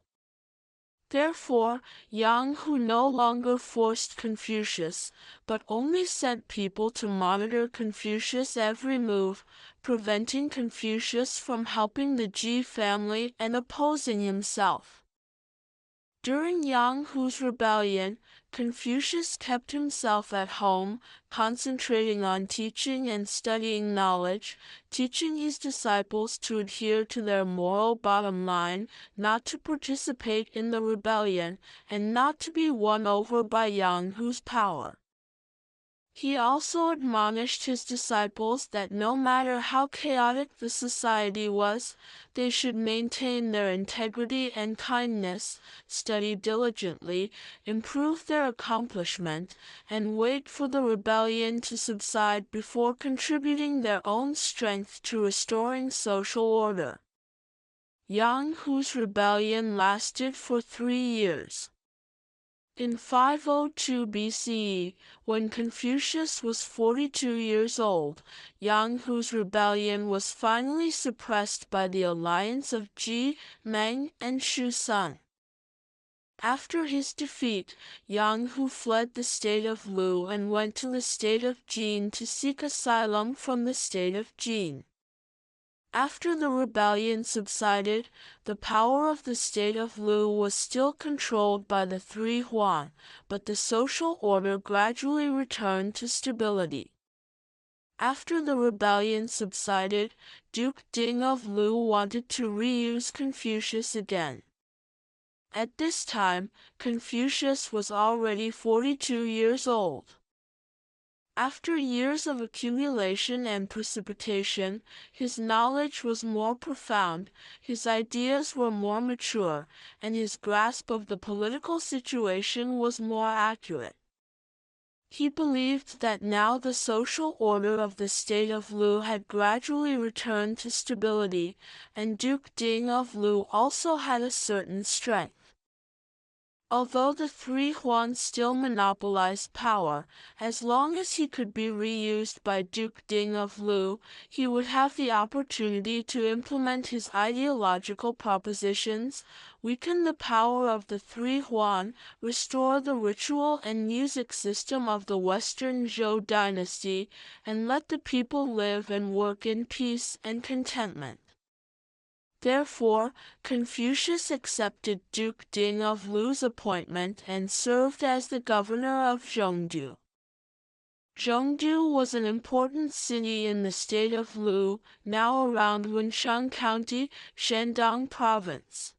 Therefore, Yang Hu no longer forced Confucius, but only sent people to monitor Confucius' every move, preventing Confucius from helping the Ji family and opposing himself. During Yang Hu's rebellion, Confucius kept himself at home, concentrating on teaching and studying knowledge, teaching his disciples to adhere to their moral bottom line, not to participate in the rebellion, and not to be won over by Yang Hu's power. He also admonished his disciples that no matter how chaotic the society was, they should maintain their integrity and kindness, study diligently, improve their accomplishment, and wait for the rebellion to subside before contributing their own strength to restoring social order. Yang Hu's rebellion lasted for 3 years. In 502 BCE, when Confucius was 42 years old, Yang Hu's rebellion was finally suppressed by the alliance of Ji, Meng, and Shu Sun. After his defeat, Yang Hu fled the state of Lu and went to the state of Jin to seek asylum from the state of Jin. After the rebellion subsided, the power of the state of Lu was still controlled by the three Huan, but the social order gradually returned to stability. After the rebellion subsided, Duke Ding of Lu wanted to reuse Confucius again. At this time, Confucius was already 42 years old. After years of accumulation and precipitation, his knowledge was more profound, his ideas were more mature, and his grasp of the political situation was more accurate. He believed that now the social order of the state of Lu had gradually returned to stability, and Duke Ding of Lu also had a certain strength. Although the three Huan still monopolized power, as long as he could be reused by Duke Ding of Lu, he would have the opportunity to implement his ideological propositions, weaken the power of the three Huan, restore the ritual and music system of the Western Zhou dynasty, and let the people live and work in peace and contentment. Therefore, Confucius accepted Duke Ding of Lu's appointment and served as the governor of Zhengdu. Zhengdu was an important city in the state of Lu, now around Wunshan County, Shandong Province.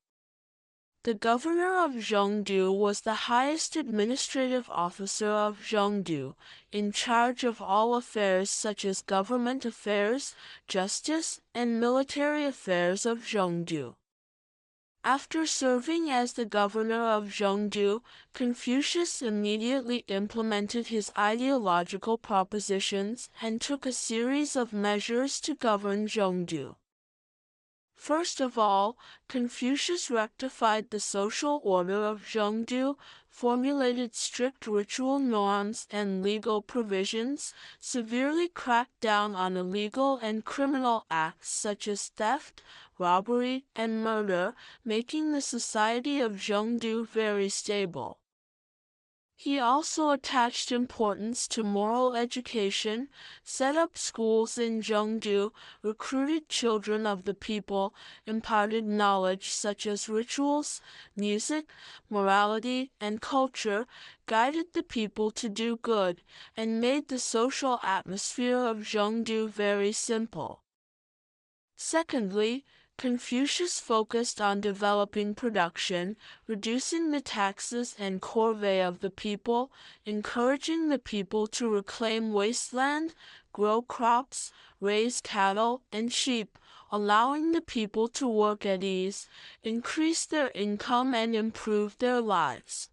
The governor of Zhengdu was the highest administrative officer of Zhengdu, in charge of all affairs such as government affairs, justice, and military affairs of Zhengdu. After serving as the governor of Zhengdu, Confucius immediately implemented his ideological propositions and took a series of measures to govern Zhengdu. First of all, Confucius rectified the social order of Zhengdu, formulated strict ritual norms and legal provisions, severely cracked down on illegal and criminal acts such as theft, robbery, and murder, making the society of Zhengdu very stable. He also attached importance to moral education, set up schools in Zhengdu, recruited children of the people, imparted knowledge such as rituals, music, morality, and culture, guided the people to do good, and made the social atmosphere of Zhengdu very simple. Secondly, Confucius focused on developing production, reducing the taxes and corvée of the people, encouraging the people to reclaim wasteland, grow crops, raise cattle and sheep, allowing the people to work at ease, increase their income and improve their lives.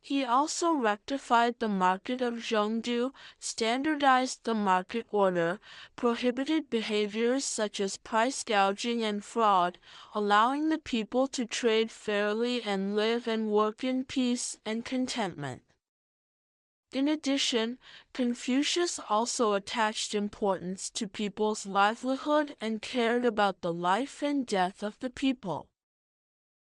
He also rectified the market of Zhengdu, standardized the market order, prohibited behaviors such as price gouging and fraud, allowing the people to trade fairly and live and work in peace and contentment. In addition, Confucius also attached importance to people's livelihood and cared about the life and death of the people.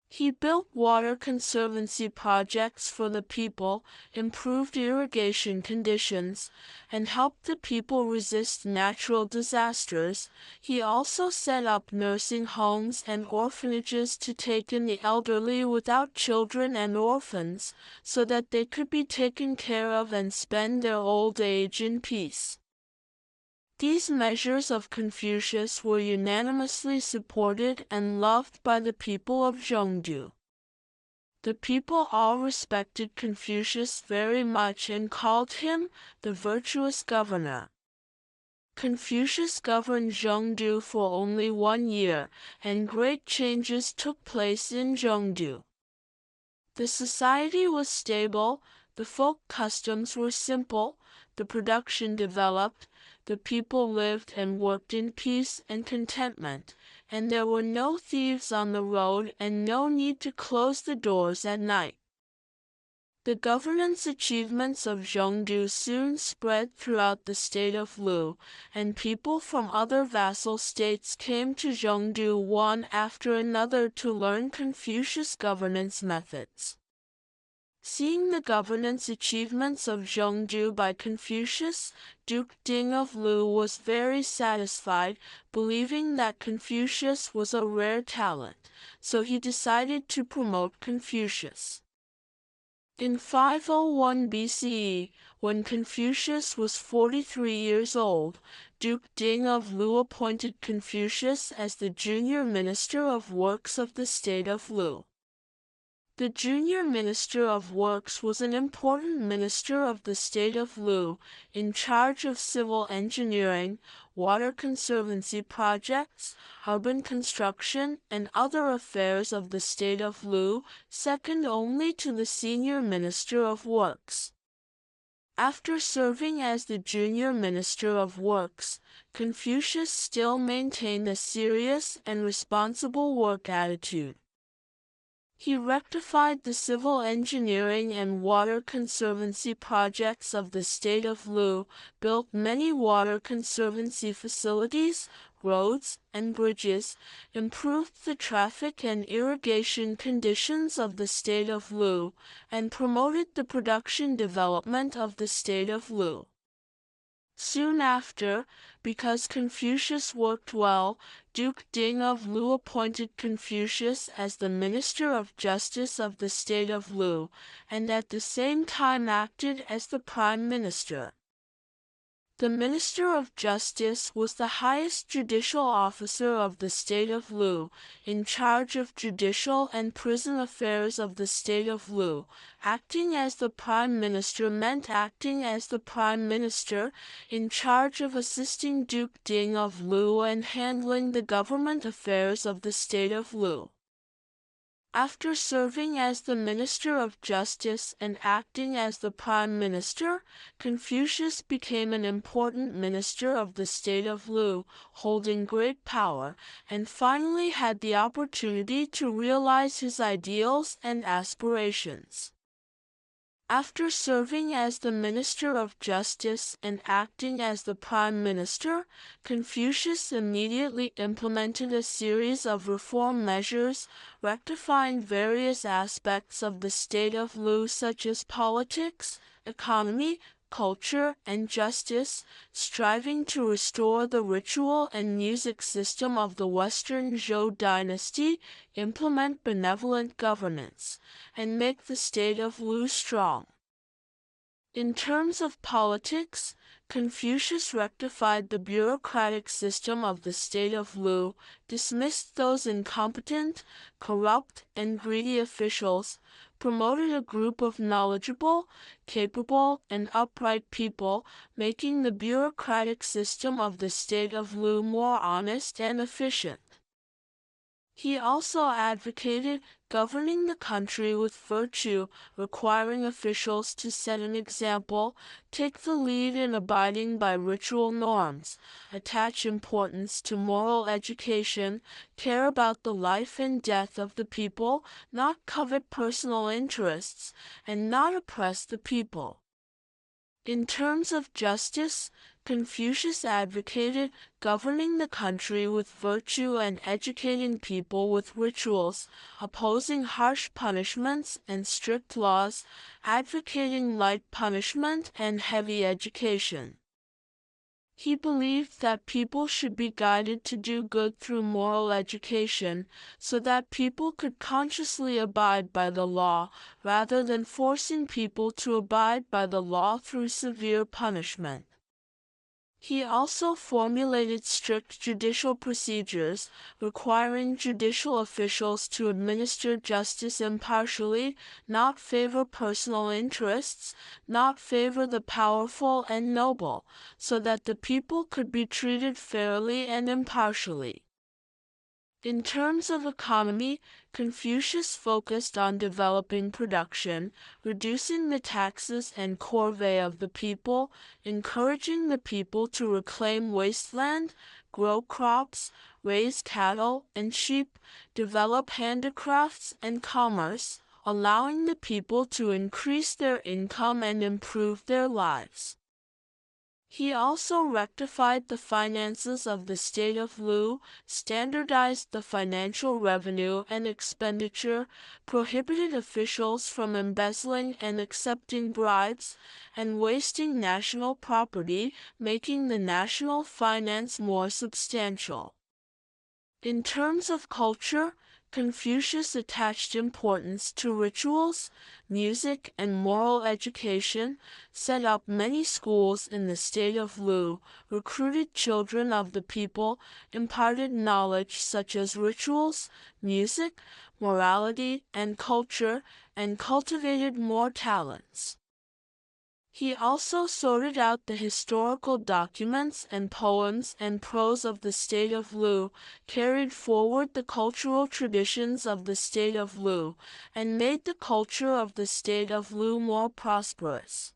He built water conservancy projects for the people, improved irrigation conditions, and helped the people resist natural disasters. He also set up nursing homes and orphanages to take in the elderly without children and orphans, so that they could be taken care of and spend their old age in peace. These measures of Confucius were unanimously supported and loved by the people of Zhengdu. The people all respected Confucius very much and called him the virtuous governor. Confucius governed Zhengdu for only 1 year, and great changes took place in Zhengdu. The society was stable, the folk customs were simple, the production developed, the people lived and worked in peace and contentment, and there were no thieves on the road and no need to close the doors at night. The governance achievements of Zhengdu soon spread throughout the state of Lu, and people from other vassal states came to Zhengdu one after another to learn Confucius' governance methods. Seeing the governance achievements of Zhengdu by Confucius, Duke Ding of Lu was very satisfied, believing that Confucius was a rare talent, so he decided to promote Confucius. In 501 BCE, when Confucius was 43 years old, Duke Ding of Lu appointed Confucius as the junior minister of works of the state of Lu. The junior minister of works was an important minister of the state of Lu, in charge of civil engineering, water conservancy projects, urban construction, and other affairs of the state of Lu, second only to the senior minister of works. After serving as the junior minister of works, Confucius still maintained a serious and responsible work attitude. He rectified the civil engineering and water conservancy projects of the state of Lu, built many water conservancy facilities, roads, and bridges, improved the traffic and irrigation conditions of the state of Lu, and promoted the production development of the state of Lu. Soon after, because Confucius worked well, Duke Ding of Lu appointed Confucius as the Minister of Justice of the state of Lu, and at the same time acted as the Prime Minister. The Minister of Justice was the highest judicial officer of the state of Lu, in charge of judicial and prison affairs of the state of Lu. Acting as the Prime Minister meant acting as the Prime Minister, in charge of assisting Duke Ding of Lu and handling the government affairs of the state of Lu. After serving as the Minister of Justice and acting as the Prime Minister, Confucius became an important minister of the state of Lu, holding great power, and finally had the opportunity to realize his ideals and aspirations. After serving as the Minister of Justice and acting as the Prime Minister, Confucius immediately implemented a series of reform measures, rectifying various aspects of the state of Lu such as politics, economy, culture, and justice, striving to restore the ritual and music system of the Western Zhou dynasty, implement benevolent governance, and make the state of Lu strong. In terms of politics, Confucius rectified the bureaucratic system of the state of Lu, dismissed those incompetent, corrupt, and greedy officials, promoted a group of knowledgeable, capable, and upright people, making the bureaucratic system of the state of Lu more honest and efficient. He also advocated governing the country with virtue, requiring officials to set an example, take the lead in abiding by ritual norms, attach importance to moral education, care about the life and death of the people, not covet personal interests, and not oppress the people. In terms of justice, Confucius advocated governing the country with virtue and educating people with rituals, opposing harsh punishments and strict laws, advocating light punishment and heavy education. He believed that people should be guided to do good through moral education, so that people could consciously abide by the law, rather than forcing people to abide by the law through severe punishment. He also formulated strict judicial procedures, requiring judicial officials to administer justice impartially, not favor personal interests, not favor the powerful and noble, so that the people could be treated fairly and impartially. In terms of economy, Confucius focused on developing production, reducing the taxes and corvée of the people, encouraging the people to reclaim wasteland, grow crops, raise cattle and sheep, develop handicrafts and commerce, allowing the people to increase their income and improve their lives. He also rectified the finances of the state of Lu, standardized the financial revenue and expenditure, prohibited officials from embezzling and accepting bribes, and wasting national property, making the national finance more substantial. In terms of culture, Confucius attached importance to rituals, music, and moral education, set up many schools in the state of Lu, recruited children of the people, imparted knowledge such as rituals, music, morality, and culture, and cultivated more talents. He also sorted out the historical documents and poems and prose of the state of Lu, carried forward the cultural traditions of the state of Lu, and made the culture of the state of Lu more prosperous.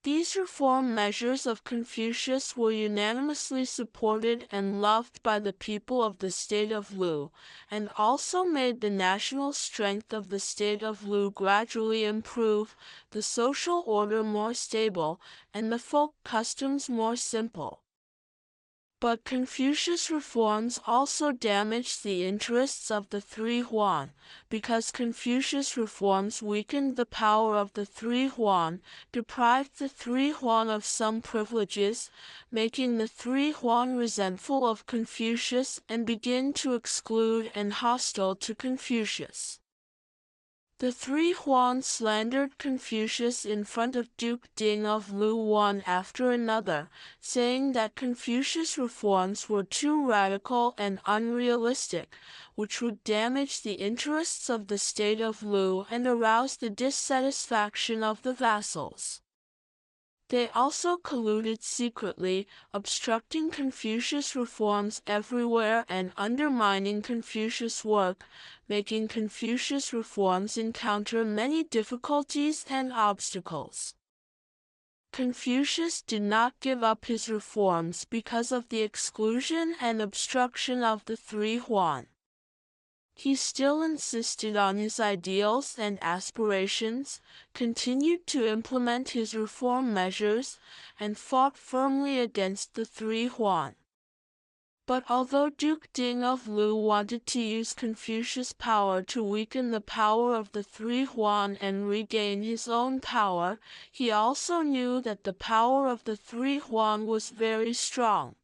These reform measures of Confucius were unanimously supported and loved by the people of the state of Lu, and also made the national strength of the state of Lu gradually improve, the social order more stable, and the folk customs more simple. But Confucius' reforms also damaged the interests of the three Huan, because Confucius' reforms weakened the power of the three Huan, deprived the three Huan of some privileges, making the three Huan resentful of Confucius and begin to exclude and hostile to Confucius. The three Huan slandered Confucius in front of Duke Ding of Lu one after another, saying that Confucius' reforms were too radical and unrealistic, which would damage the interests of the state of Lu and arouse the dissatisfaction of the vassals. They also colluded secretly, obstructing Confucius' reforms everywhere and undermining Confucius' work, making Confucius' reforms encounter many difficulties and obstacles. Confucius did not give up his reforms because of the exclusion and obstruction of the three Huan. He still insisted on his ideals and aspirations, continued to implement his reform measures, and fought firmly against the three Huan. But although Duke Ding of Lu wanted to use Confucius' power to weaken the power of the three Huan and regain his own power, he also knew that the power of the three Huan was very strong.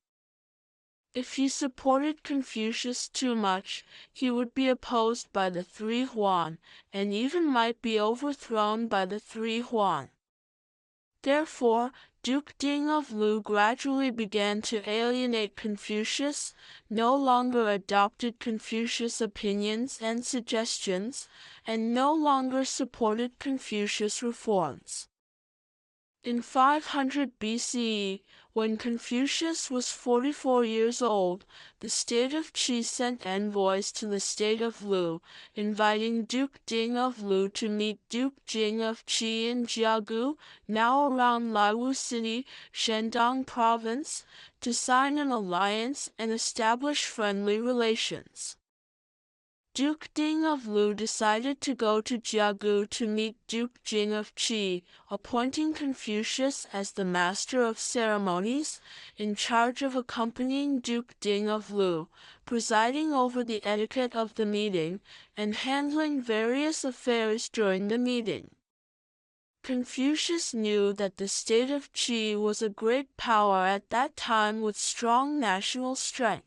If he supported Confucius too much, he would be opposed by the three Huan, and even might be overthrown by the three Huan. Therefore, Duke Ding of Lu gradually began to alienate Confucius, no longer adopted Confucius' opinions and suggestions, and no longer supported Confucius' reforms. In 500 BCE, when Confucius was 44 years old, the state of Qi sent envoys to the state of Lu, inviting Duke Ding of Lu to meet Duke Jing of Qi in Jiagu, now around Liwu City, Shandong Province, to sign an alliance and establish friendly relations. Duke Ding of Lu decided to go to Jiagu to meet Duke Jing of Qi, appointing Confucius as the master of ceremonies, in charge of accompanying Duke Ding of Lu, presiding over the etiquette of the meeting, and handling various affairs during the meeting. Confucius knew that the state of Qi was a great power at that time with strong national strength.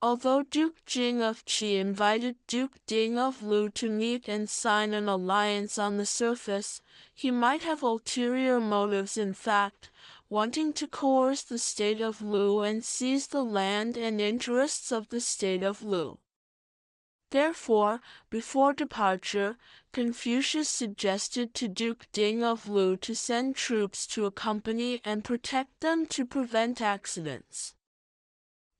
Although Duke Jing of Qi invited Duke Ding of Lu to meet and sign an alliance on the surface, he might have ulterior motives in fact, wanting to coerce the state of Lu and seize the land and interests of the state of Lu. Therefore, before departure, Confucius suggested to Duke Ding of Lu to send troops to accompany and protect them to prevent accidents.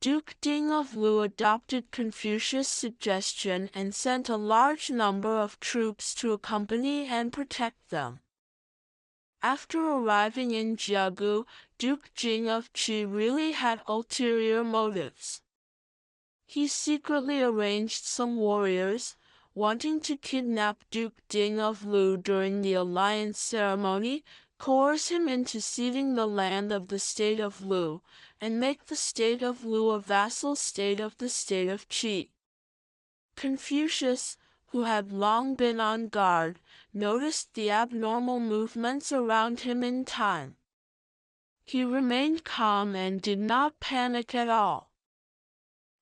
Duke Ding of Lu adopted Confucius' suggestion and sent a large number of troops to accompany and protect them. After arriving in Jiagu, Duke Jing of Qi really had ulterior motives. He secretly arranged some warriors, wanting to kidnap Duke Ding of Lu during the alliance ceremony, coerce him into ceding the land of the state of Lu, and make the state of Lu a vassal state of the state of Qi. Confucius, who had long been on guard, noticed the abnormal movements around him in time. He remained calm and did not panic at all.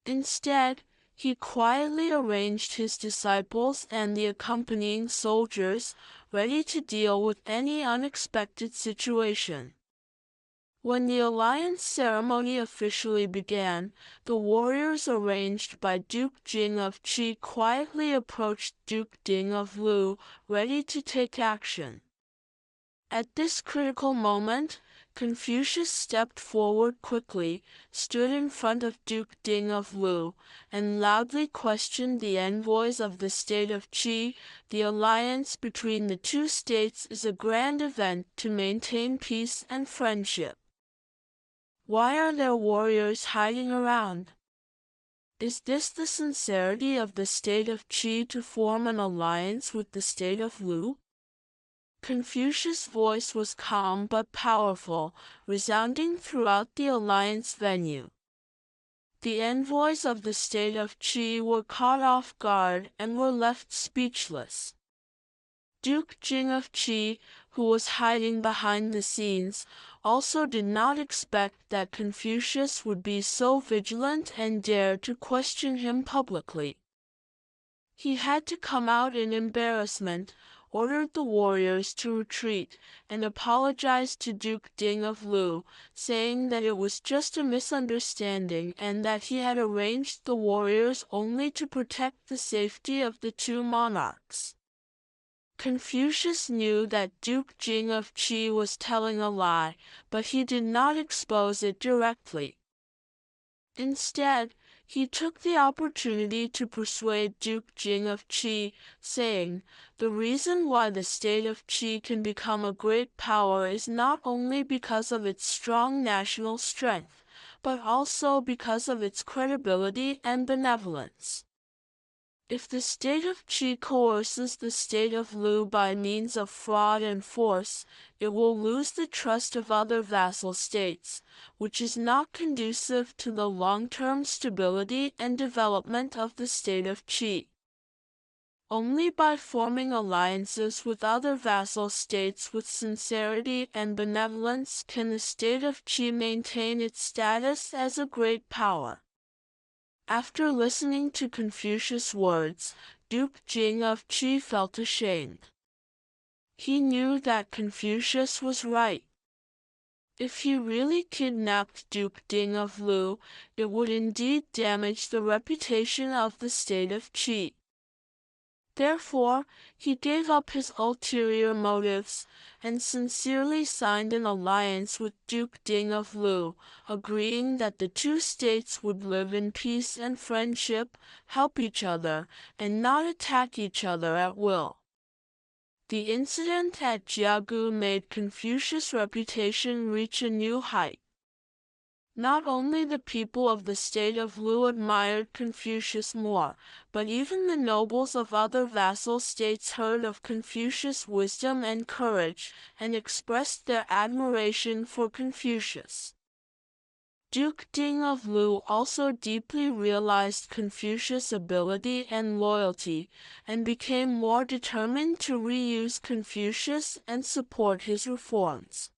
Instead, he quietly arranged his disciples and the accompanying soldiers, ready to deal with any unexpected situation. When the alliance ceremony officially began, the warriors arranged by Duke Jing of Qi quietly approached Duke Ding of Lu, ready to take action. At this critical moment, Confucius stepped forward quickly, stood in front of Duke Ding of Lu, and loudly questioned the envoys of the state of Qi. The alliance between the two states is a grand event to maintain peace and friendship. Why are there warriors hiding around? Is this the sincerity of the state of Qi to form an alliance with the state of Lu? Confucius' voice was calm but powerful, resounding throughout the alliance venue. The envoys of the state of Qi were caught off guard and were left speechless. Duke Jing of Qi, who was hiding behind the scenes, also did not expect that Confucius would be so vigilant and dare to question him publicly. He had to come out in embarrassment, ordered the warriors to retreat, and apologized to Duke Ding of Lu, saying that it was just a misunderstanding and that he had arranged the warriors only to protect the safety of the two monarchs. Confucius knew that Duke Jing of Qi was telling a lie, but he did not expose it directly. Instead, he took the opportunity to persuade Duke Jing of Qi, saying, "The reason why the state of Qi can become a great power is not only because of its strong national strength, but also because of its credibility and benevolence." If the state of Qi coerces the state of Lu by means of fraud and force, it will lose the trust of other vassal states, which is not conducive to the long-term stability and development of the state of Qi. Only by forming alliances with other vassal states with sincerity and benevolence can the state of Qi maintain its status as a great power. After listening to Confucius' words, Duke Jing of Qi felt ashamed. He knew that Confucius was right. If he really kidnapped Duke Ding of Lu, it would indeed damage the reputation of the state of Qi. Therefore, he gave up his ulterior motives and sincerely signed an alliance with Duke Ding of Lu, agreeing that the two states would live in peace and friendship, help each other, and not attack each other at will. The incident at Jiagu made Confucius' reputation reach a new height. Not only the people of the state of Lu admired Confucius more, but even the nobles of other vassal states heard of Confucius' wisdom and courage, and expressed their admiration for Confucius. Duke Ding of Lu also deeply realized Confucius' ability and loyalty, and became more determined to reuse Confucius and support his reforms.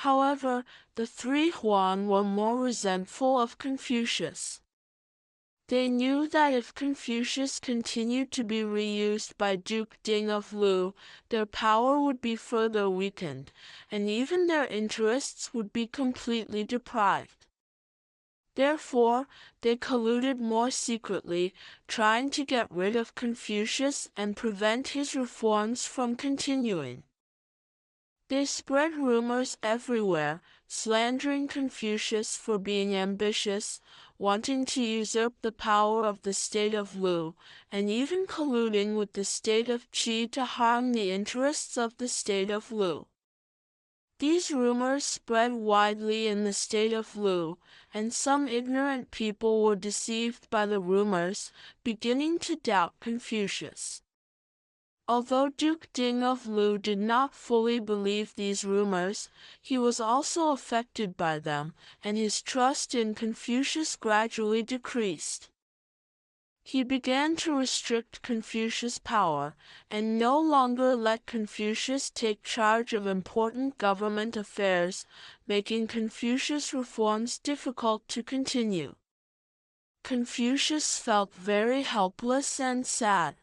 However, the three Huan were more resentful of Confucius. They knew that if Confucius continued to be reused by Duke Ding of Lu, their power would be further weakened, and even their interests would be completely deprived. Therefore, they colluded more secretly, trying to get rid of Confucius and prevent his reforms from continuing. They spread rumors everywhere, slandering Confucius for being ambitious, wanting to usurp the power of the state of Lu, and even colluding with the state of Qi to harm the interests of the state of Lu. These rumors spread widely in the state of Lu, and some ignorant people were deceived by the rumors, beginning to doubt Confucius. Although Duke Ding of Lu did not fully believe these rumors, he was also affected by them, and his trust in Confucius gradually decreased. He began to restrict Confucius' power, and no longer let Confucius take charge of important government affairs, making Confucius' reforms difficult to continue. Confucius felt very helpless and sad.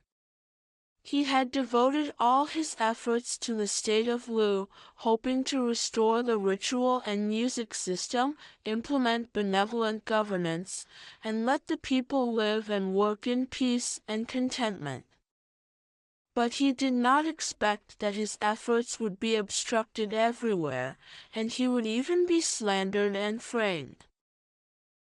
He had devoted all his efforts to the state of Lu, hoping to restore the ritual and music system, implement benevolent governance, and let the people live and work in peace and contentment. But he did not expect that his efforts would be obstructed everywhere, and he would even be slandered and framed.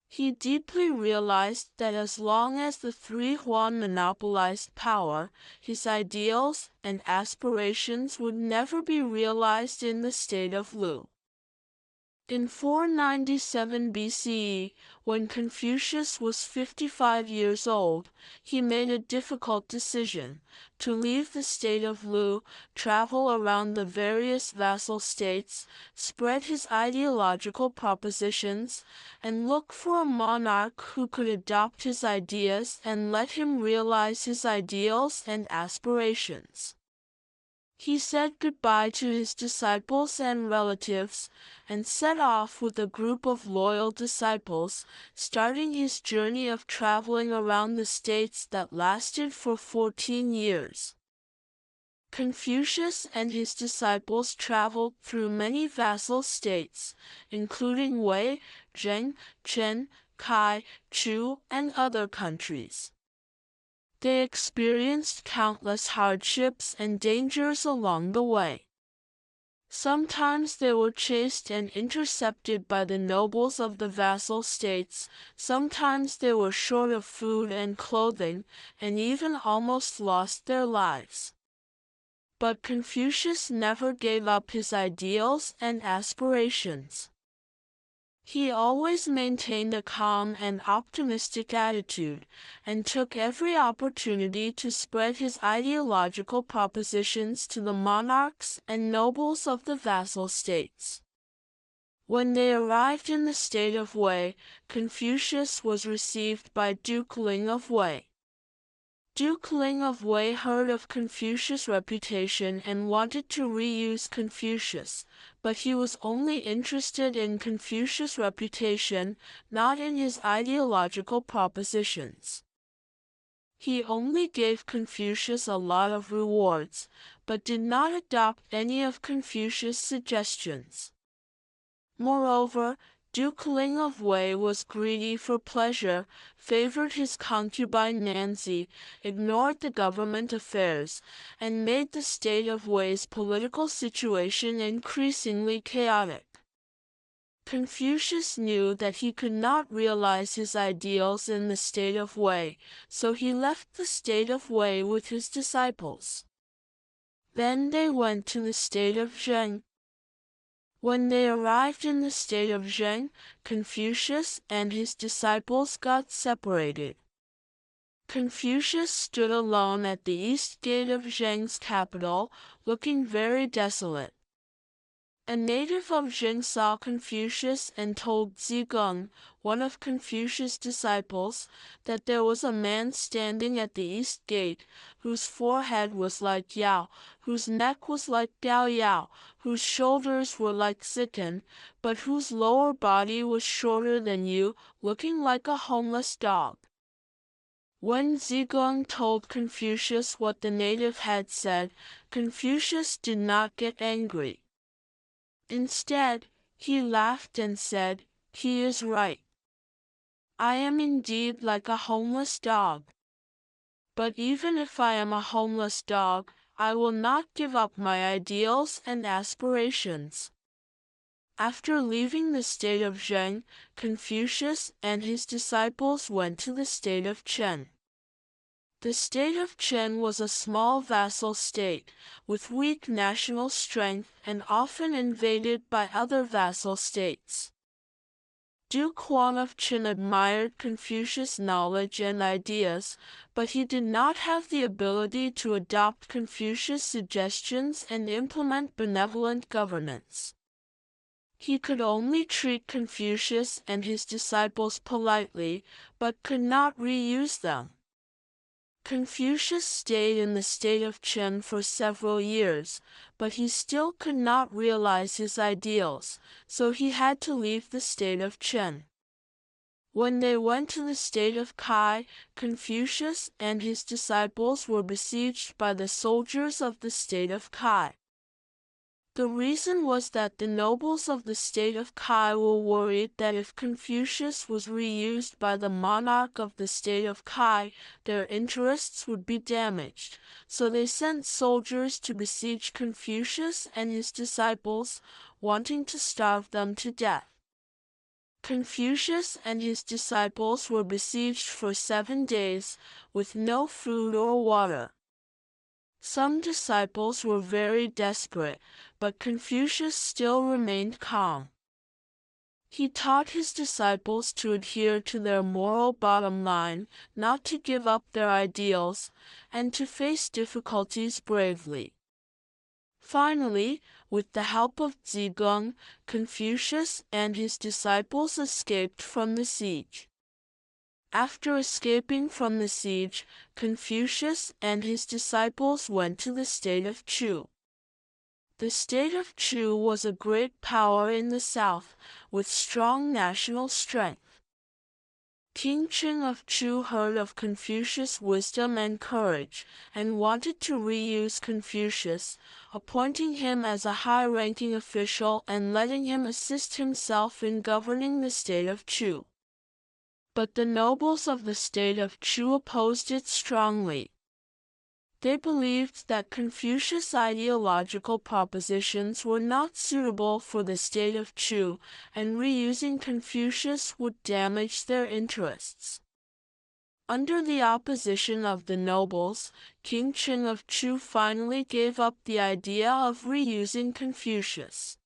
He deeply realized that as long as the three Huan monopolized power, his ideals and aspirations would never be realized in the state of Lu. In 497 BCE, when Confucius was 55 years old, he made a difficult decision: to leave the state of Lu, travel around the various vassal states, spread his ideological propositions, and look for a monarch who could adopt his ideas and let him realize his ideals and aspirations. He said goodbye to his disciples and relatives, and set off with a group of loyal disciples, starting his journey of traveling around the states that lasted for 14 years. Confucius and his disciples traveled through many vassal states, including Wei, Zheng, Chen, Kai, Chu, and other countries. They experienced countless hardships and dangers along the way. Sometimes they were chased and intercepted by the nobles of the vassal states, sometimes they were short of food and clothing, and even almost lost their lives. But Confucius never gave up his ideals and aspirations. He always maintained a calm and optimistic attitude, and took every opportunity to spread his ideological propositions to the monarchs and nobles of the vassal states. When they arrived in the state of Wei, Confucius was received by Duke Ling of Wei. Duke Ling of Wei heard of Confucius' reputation and wanted to reuse Confucius, but he was only interested in Confucius' reputation, not in his ideological propositions. He only gave Confucius a lot of rewards, but did not adopt any of Confucius' suggestions. Moreover, Duke Ling of Wei was greedy for pleasure, favored his concubine Nancy, ignored the government affairs, and made the state of Wei's political situation increasingly chaotic. Confucius knew that he could not realize his ideals in the state of Wei, so he left the state of Wei with his disciples. Then they went to the state of Zheng. When they arrived in the state of Zheng, Confucius and his disciples got separated. Confucius stood alone at the east gate of Zheng's capital, looking very desolate. A native of Zheng saw Confucius and told Zigong, one of Confucius' disciples, that there was a man standing at the east gate, whose forehead was like Yao, whose neck was like Gao Yao, whose shoulders were like Zikan, but whose lower body was shorter than you, looking like a homeless dog. When Zigong told Confucius what the native had said, Confucius did not get angry. Instead, he laughed and said, "He is right. I am indeed like a homeless dog. But even if I am a homeless dog, I will not give up my ideals and aspirations." After leaving the state of Zheng, Confucius and his disciples went to the state of Chen. The state of Chen was a small vassal state, with weak national strength and often invaded by other vassal states. Duke Huang of Chen admired Confucius' knowledge and ideas, but he did not have the ability to adopt Confucius' suggestions and implement benevolent governance. He could only treat Confucius and his disciples politely, but could not reuse them. Confucius stayed in the state of Chen for several years, but he still could not realize his ideals, so he had to leave the state of Chen. When they went to the state of Kai, Confucius and his disciples were besieged by the soldiers of the state of Kai. The reason was that the nobles of the state of Kai were worried that if Confucius was reused by the monarch of the state of Kai, their interests would be damaged, so they sent soldiers to besiege Confucius and his disciples, wanting to starve them to death. Confucius and his disciples were besieged for 7 days, with no food or water. Some disciples were very desperate, but Confucius still remained calm. He taught his disciples to adhere to their moral bottom line, not to give up their ideals, and to face difficulties bravely. Finally, with the help of Zigong, Confucius and his disciples escaped from the siege. After escaping from the siege, Confucius and his disciples went to the state of Chu. The state of Chu was a great power in the south, with strong national strength. King Qing of Chu heard of Confucius' wisdom and courage, and wanted to reuse Confucius, appointing him as a high-ranking official and letting him assist himself in governing the state of Chu. But the nobles of the state of Chu opposed it strongly. They believed that Confucius' ideological propositions were not suitable for the state of Chu, and reusing Confucius would damage their interests. Under the opposition of the nobles, King Qing of Chu finally gave up the idea of reusing Confucius.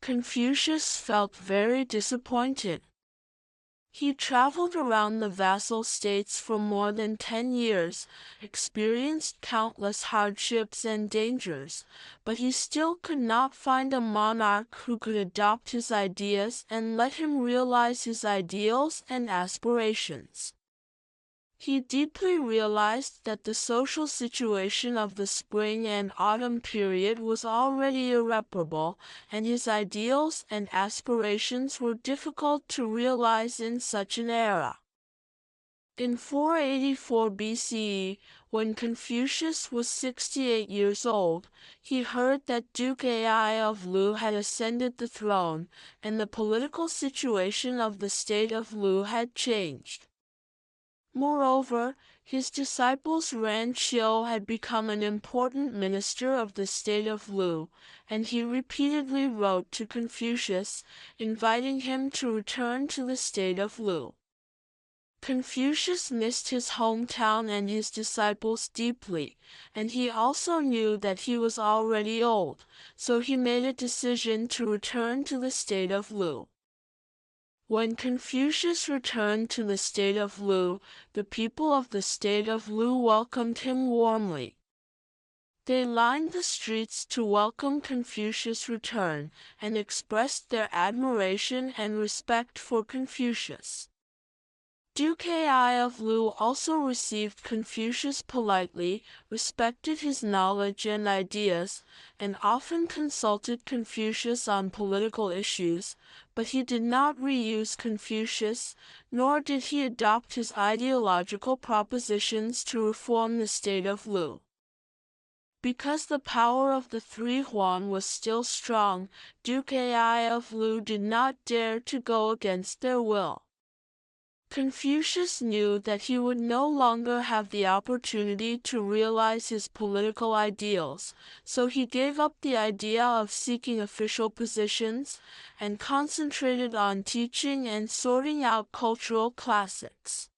Confucius felt very disappointed. He traveled around the vassal states for more than 10 years, experienced countless hardships and dangers, but he still could not find a monarch who could adopt his ideas and let him realize his ideals and aspirations. He deeply realized that the social situation of the spring and autumn period was already irreparable, and his ideals and aspirations were difficult to realize in such an era. In 484 BCE, when Confucius was 68 years old, he heard that Duke Ai of Lu had ascended the throne, and the political situation of the state of Lu had changed. Moreover, his disciples Ran Qiu had become an important minister of the state of Lu, and he repeatedly wrote to Confucius, inviting him to return to the state of Lu. Confucius missed his hometown and his disciples deeply, and he also knew that he was already old, so he made a decision to return to the state of Lu. When Confucius returned to the state of Lu, the people of the state of Lu welcomed him warmly. They lined the streets to welcome Confucius' return and expressed their admiration and respect for Confucius. Duke Ai of Lu also received Confucius politely, respected his knowledge and ideas, and often consulted Confucius on political issues, but he did not reuse Confucius, nor did he adopt his ideological propositions to reform the state of Lu. Because the power of the three Huan was still strong, Duke Ai of Lu did not dare to go against their will. Confucius knew that he would no longer have the opportunity to realize his political ideals, so he gave up the idea of seeking official positions and concentrated on teaching and sorting out cultural classics.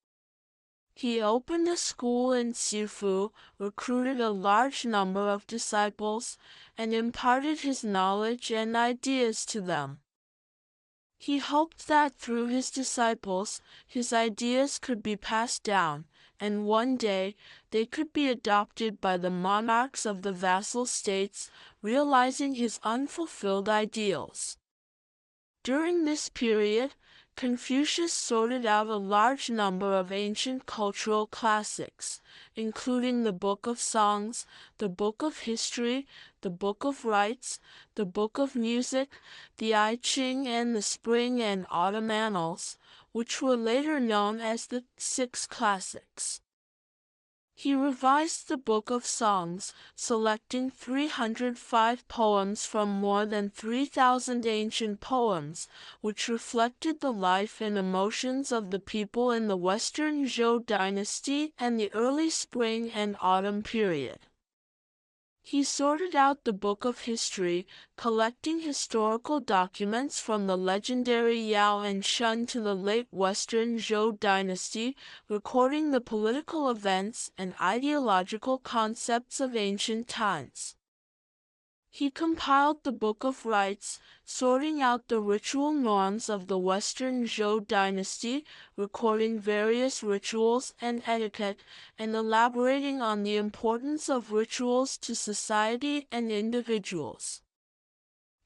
He opened a school in Sifu, recruited a large number of disciples, and imparted his knowledge and ideas to them. He hoped that through his disciples, his ideas could be passed down, and one day they could be adopted by the monarchs of the vassal states, realizing his unfulfilled ideals. During this period, Confucius sorted out a large number of ancient cultural classics, including the Book of Songs, the Book of History, the Book of Rites, the Book of Music, the I Ching, and the Spring and Autumn Annals, which were later known as the Six Classics. He revised the Book of Songs, selecting 305 poems from more than 3,000 ancient poems, which reflected the life and emotions of the people in the Western Zhou dynasty and the early spring and autumn period. He sorted out the Book of History, collecting historical documents from the legendary Yao and Shun to the late Western Zhou dynasty, recording the political events and ideological concepts of ancient times. He compiled the Book of Rites, sorting out the ritual norms of the Western Zhou dynasty, recording various rituals and etiquette, and elaborating on the importance of rituals to society and individuals.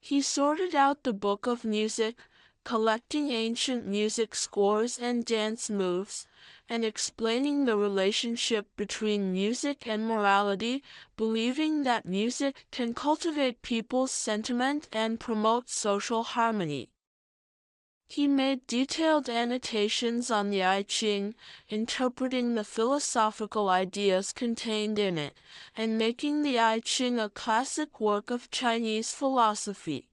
He sorted out the Book of Music, collecting ancient music scores and dance moves, and explaining the relationship between music and morality, believing that music can cultivate people's sentiment and promote social harmony. He made detailed annotations on the I Ching, interpreting the philosophical ideas contained in it, and making the I Ching a classic work of Chinese philosophy.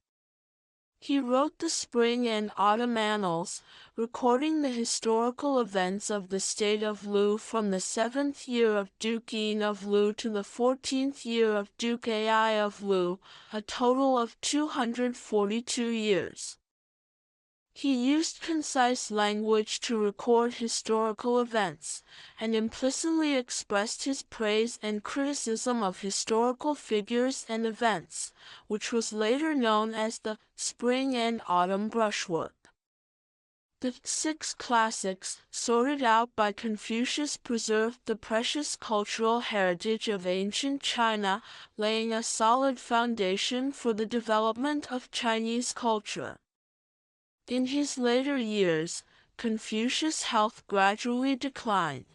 He wrote the Spring and Autumn Annals, recording the historical events of the state of Lu from the 7th year of Duke Yin of Lu to the 14th year of Duke Ai of Lu, a total of 242 years. He used concise language to record historical events, and implicitly expressed his praise and criticism of historical figures and events, which was later known as the spring and autumn brushwork. The 6 classics, sorted out by Confucius, preserved the precious cultural heritage of ancient China, laying a solid foundation for the development of Chinese culture. In his later years, Confucius' health gradually declined.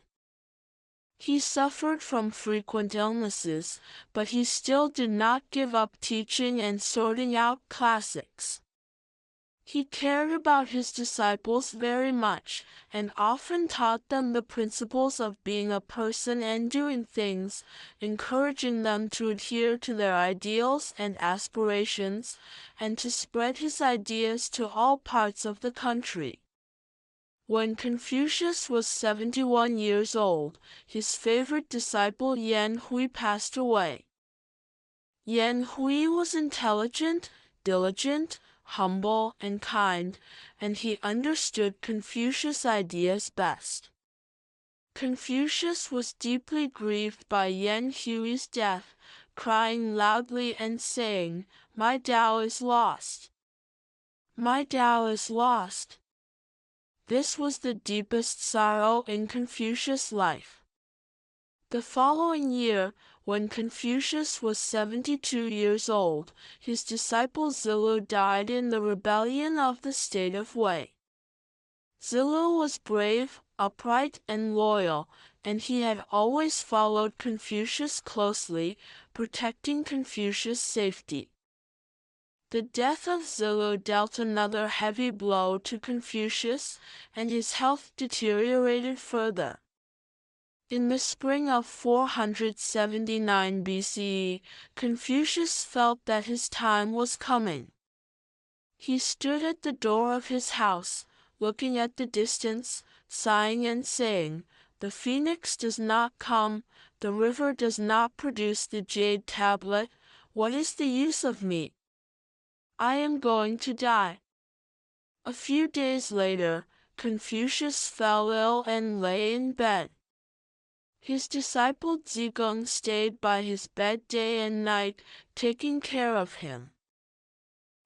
He suffered from frequent illnesses, but he still did not give up teaching and sorting out classics. He cared about his disciples very much, and often taught them the principles of being a person and doing things, encouraging them to adhere to their ideals and aspirations, and to spread his ideas to all parts of the country. When Confucius was 71 years old, his favorite disciple Yan Hui passed away. Yan Hui was intelligent, diligent, humble, and kind, and he understood Confucius' ideas best. Confucius was deeply grieved by Yan Hui's death, crying loudly and saying, "My Tao is lost! My Tao is lost!" This was the deepest sorrow in Confucius' life. The following year, when Confucius was 72 years old, his disciple Zilu died in the rebellion of the state of Wei. Zilu was brave, upright, and loyal, and he had always followed Confucius closely, protecting Confucius' safety. The death of Zilu dealt another heavy blow to Confucius, and his health deteriorated further. In the spring of 479 BCE, Confucius felt that his time was coming. He stood at the door of his house, looking at the distance, sighing and saying, "The phoenix does not come, the river does not produce the jade tablet. What is the use of me? I am going to die." A few days later, Confucius fell ill and lay in bed. His disciple Zigong stayed by his bed day and night, taking care of him.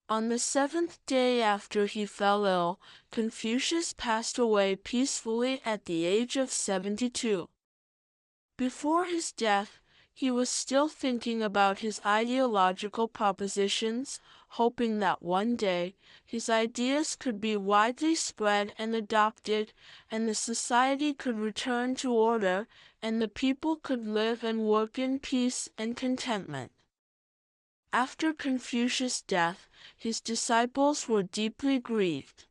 On the 7th day after he fell ill, Confucius passed away peacefully at the age of 72. Before his death, he was still thinking about his ideological propositions, hoping that one day his ideas could be widely spread and adopted, and the society could return to order, and the people could live and work in peace and contentment. After Confucius' death, his disciples were deeply grieved.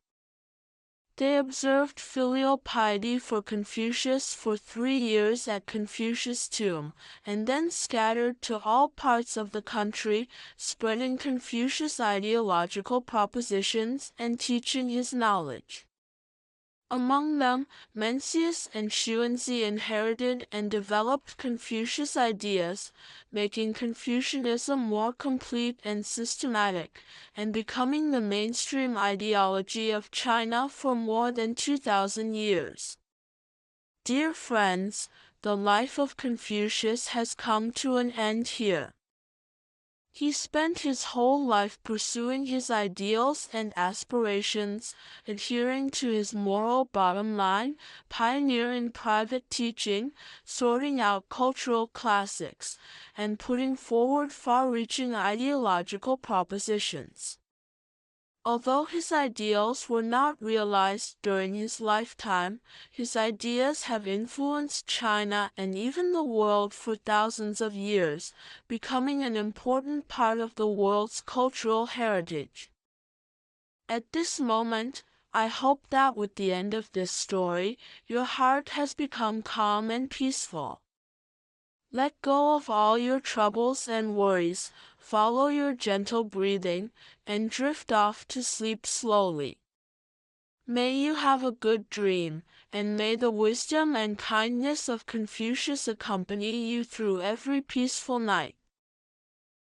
They observed filial piety for Confucius for 3 years at Confucius' tomb, and then scattered to all parts of the country, spreading Confucius' ideological propositions and teaching his knowledge. Among them, Mencius and Xuanzi inherited and developed Confucius' ideas, making Confucianism more complete and systematic, and becoming the mainstream ideology of China for more than 2,000 years. Dear friends, the life of Confucius has come to an end here. He spent his whole life pursuing his ideals and aspirations, adhering to his moral bottom line, pioneering private teaching, sorting out cultural classics, and putting forward far-reaching ideological propositions. Although his ideals were not realized during his lifetime, his ideas have influenced China and even the world for thousands of years, becoming an important part of the world's cultural heritage. At this moment, I hope that with the end of this story, your heart has become calm and peaceful. Let go of all your troubles and worries, follow your gentle breathing, and drift off to sleep slowly. May you have a good dream, and may the wisdom and kindness of Confucius accompany you through every peaceful night.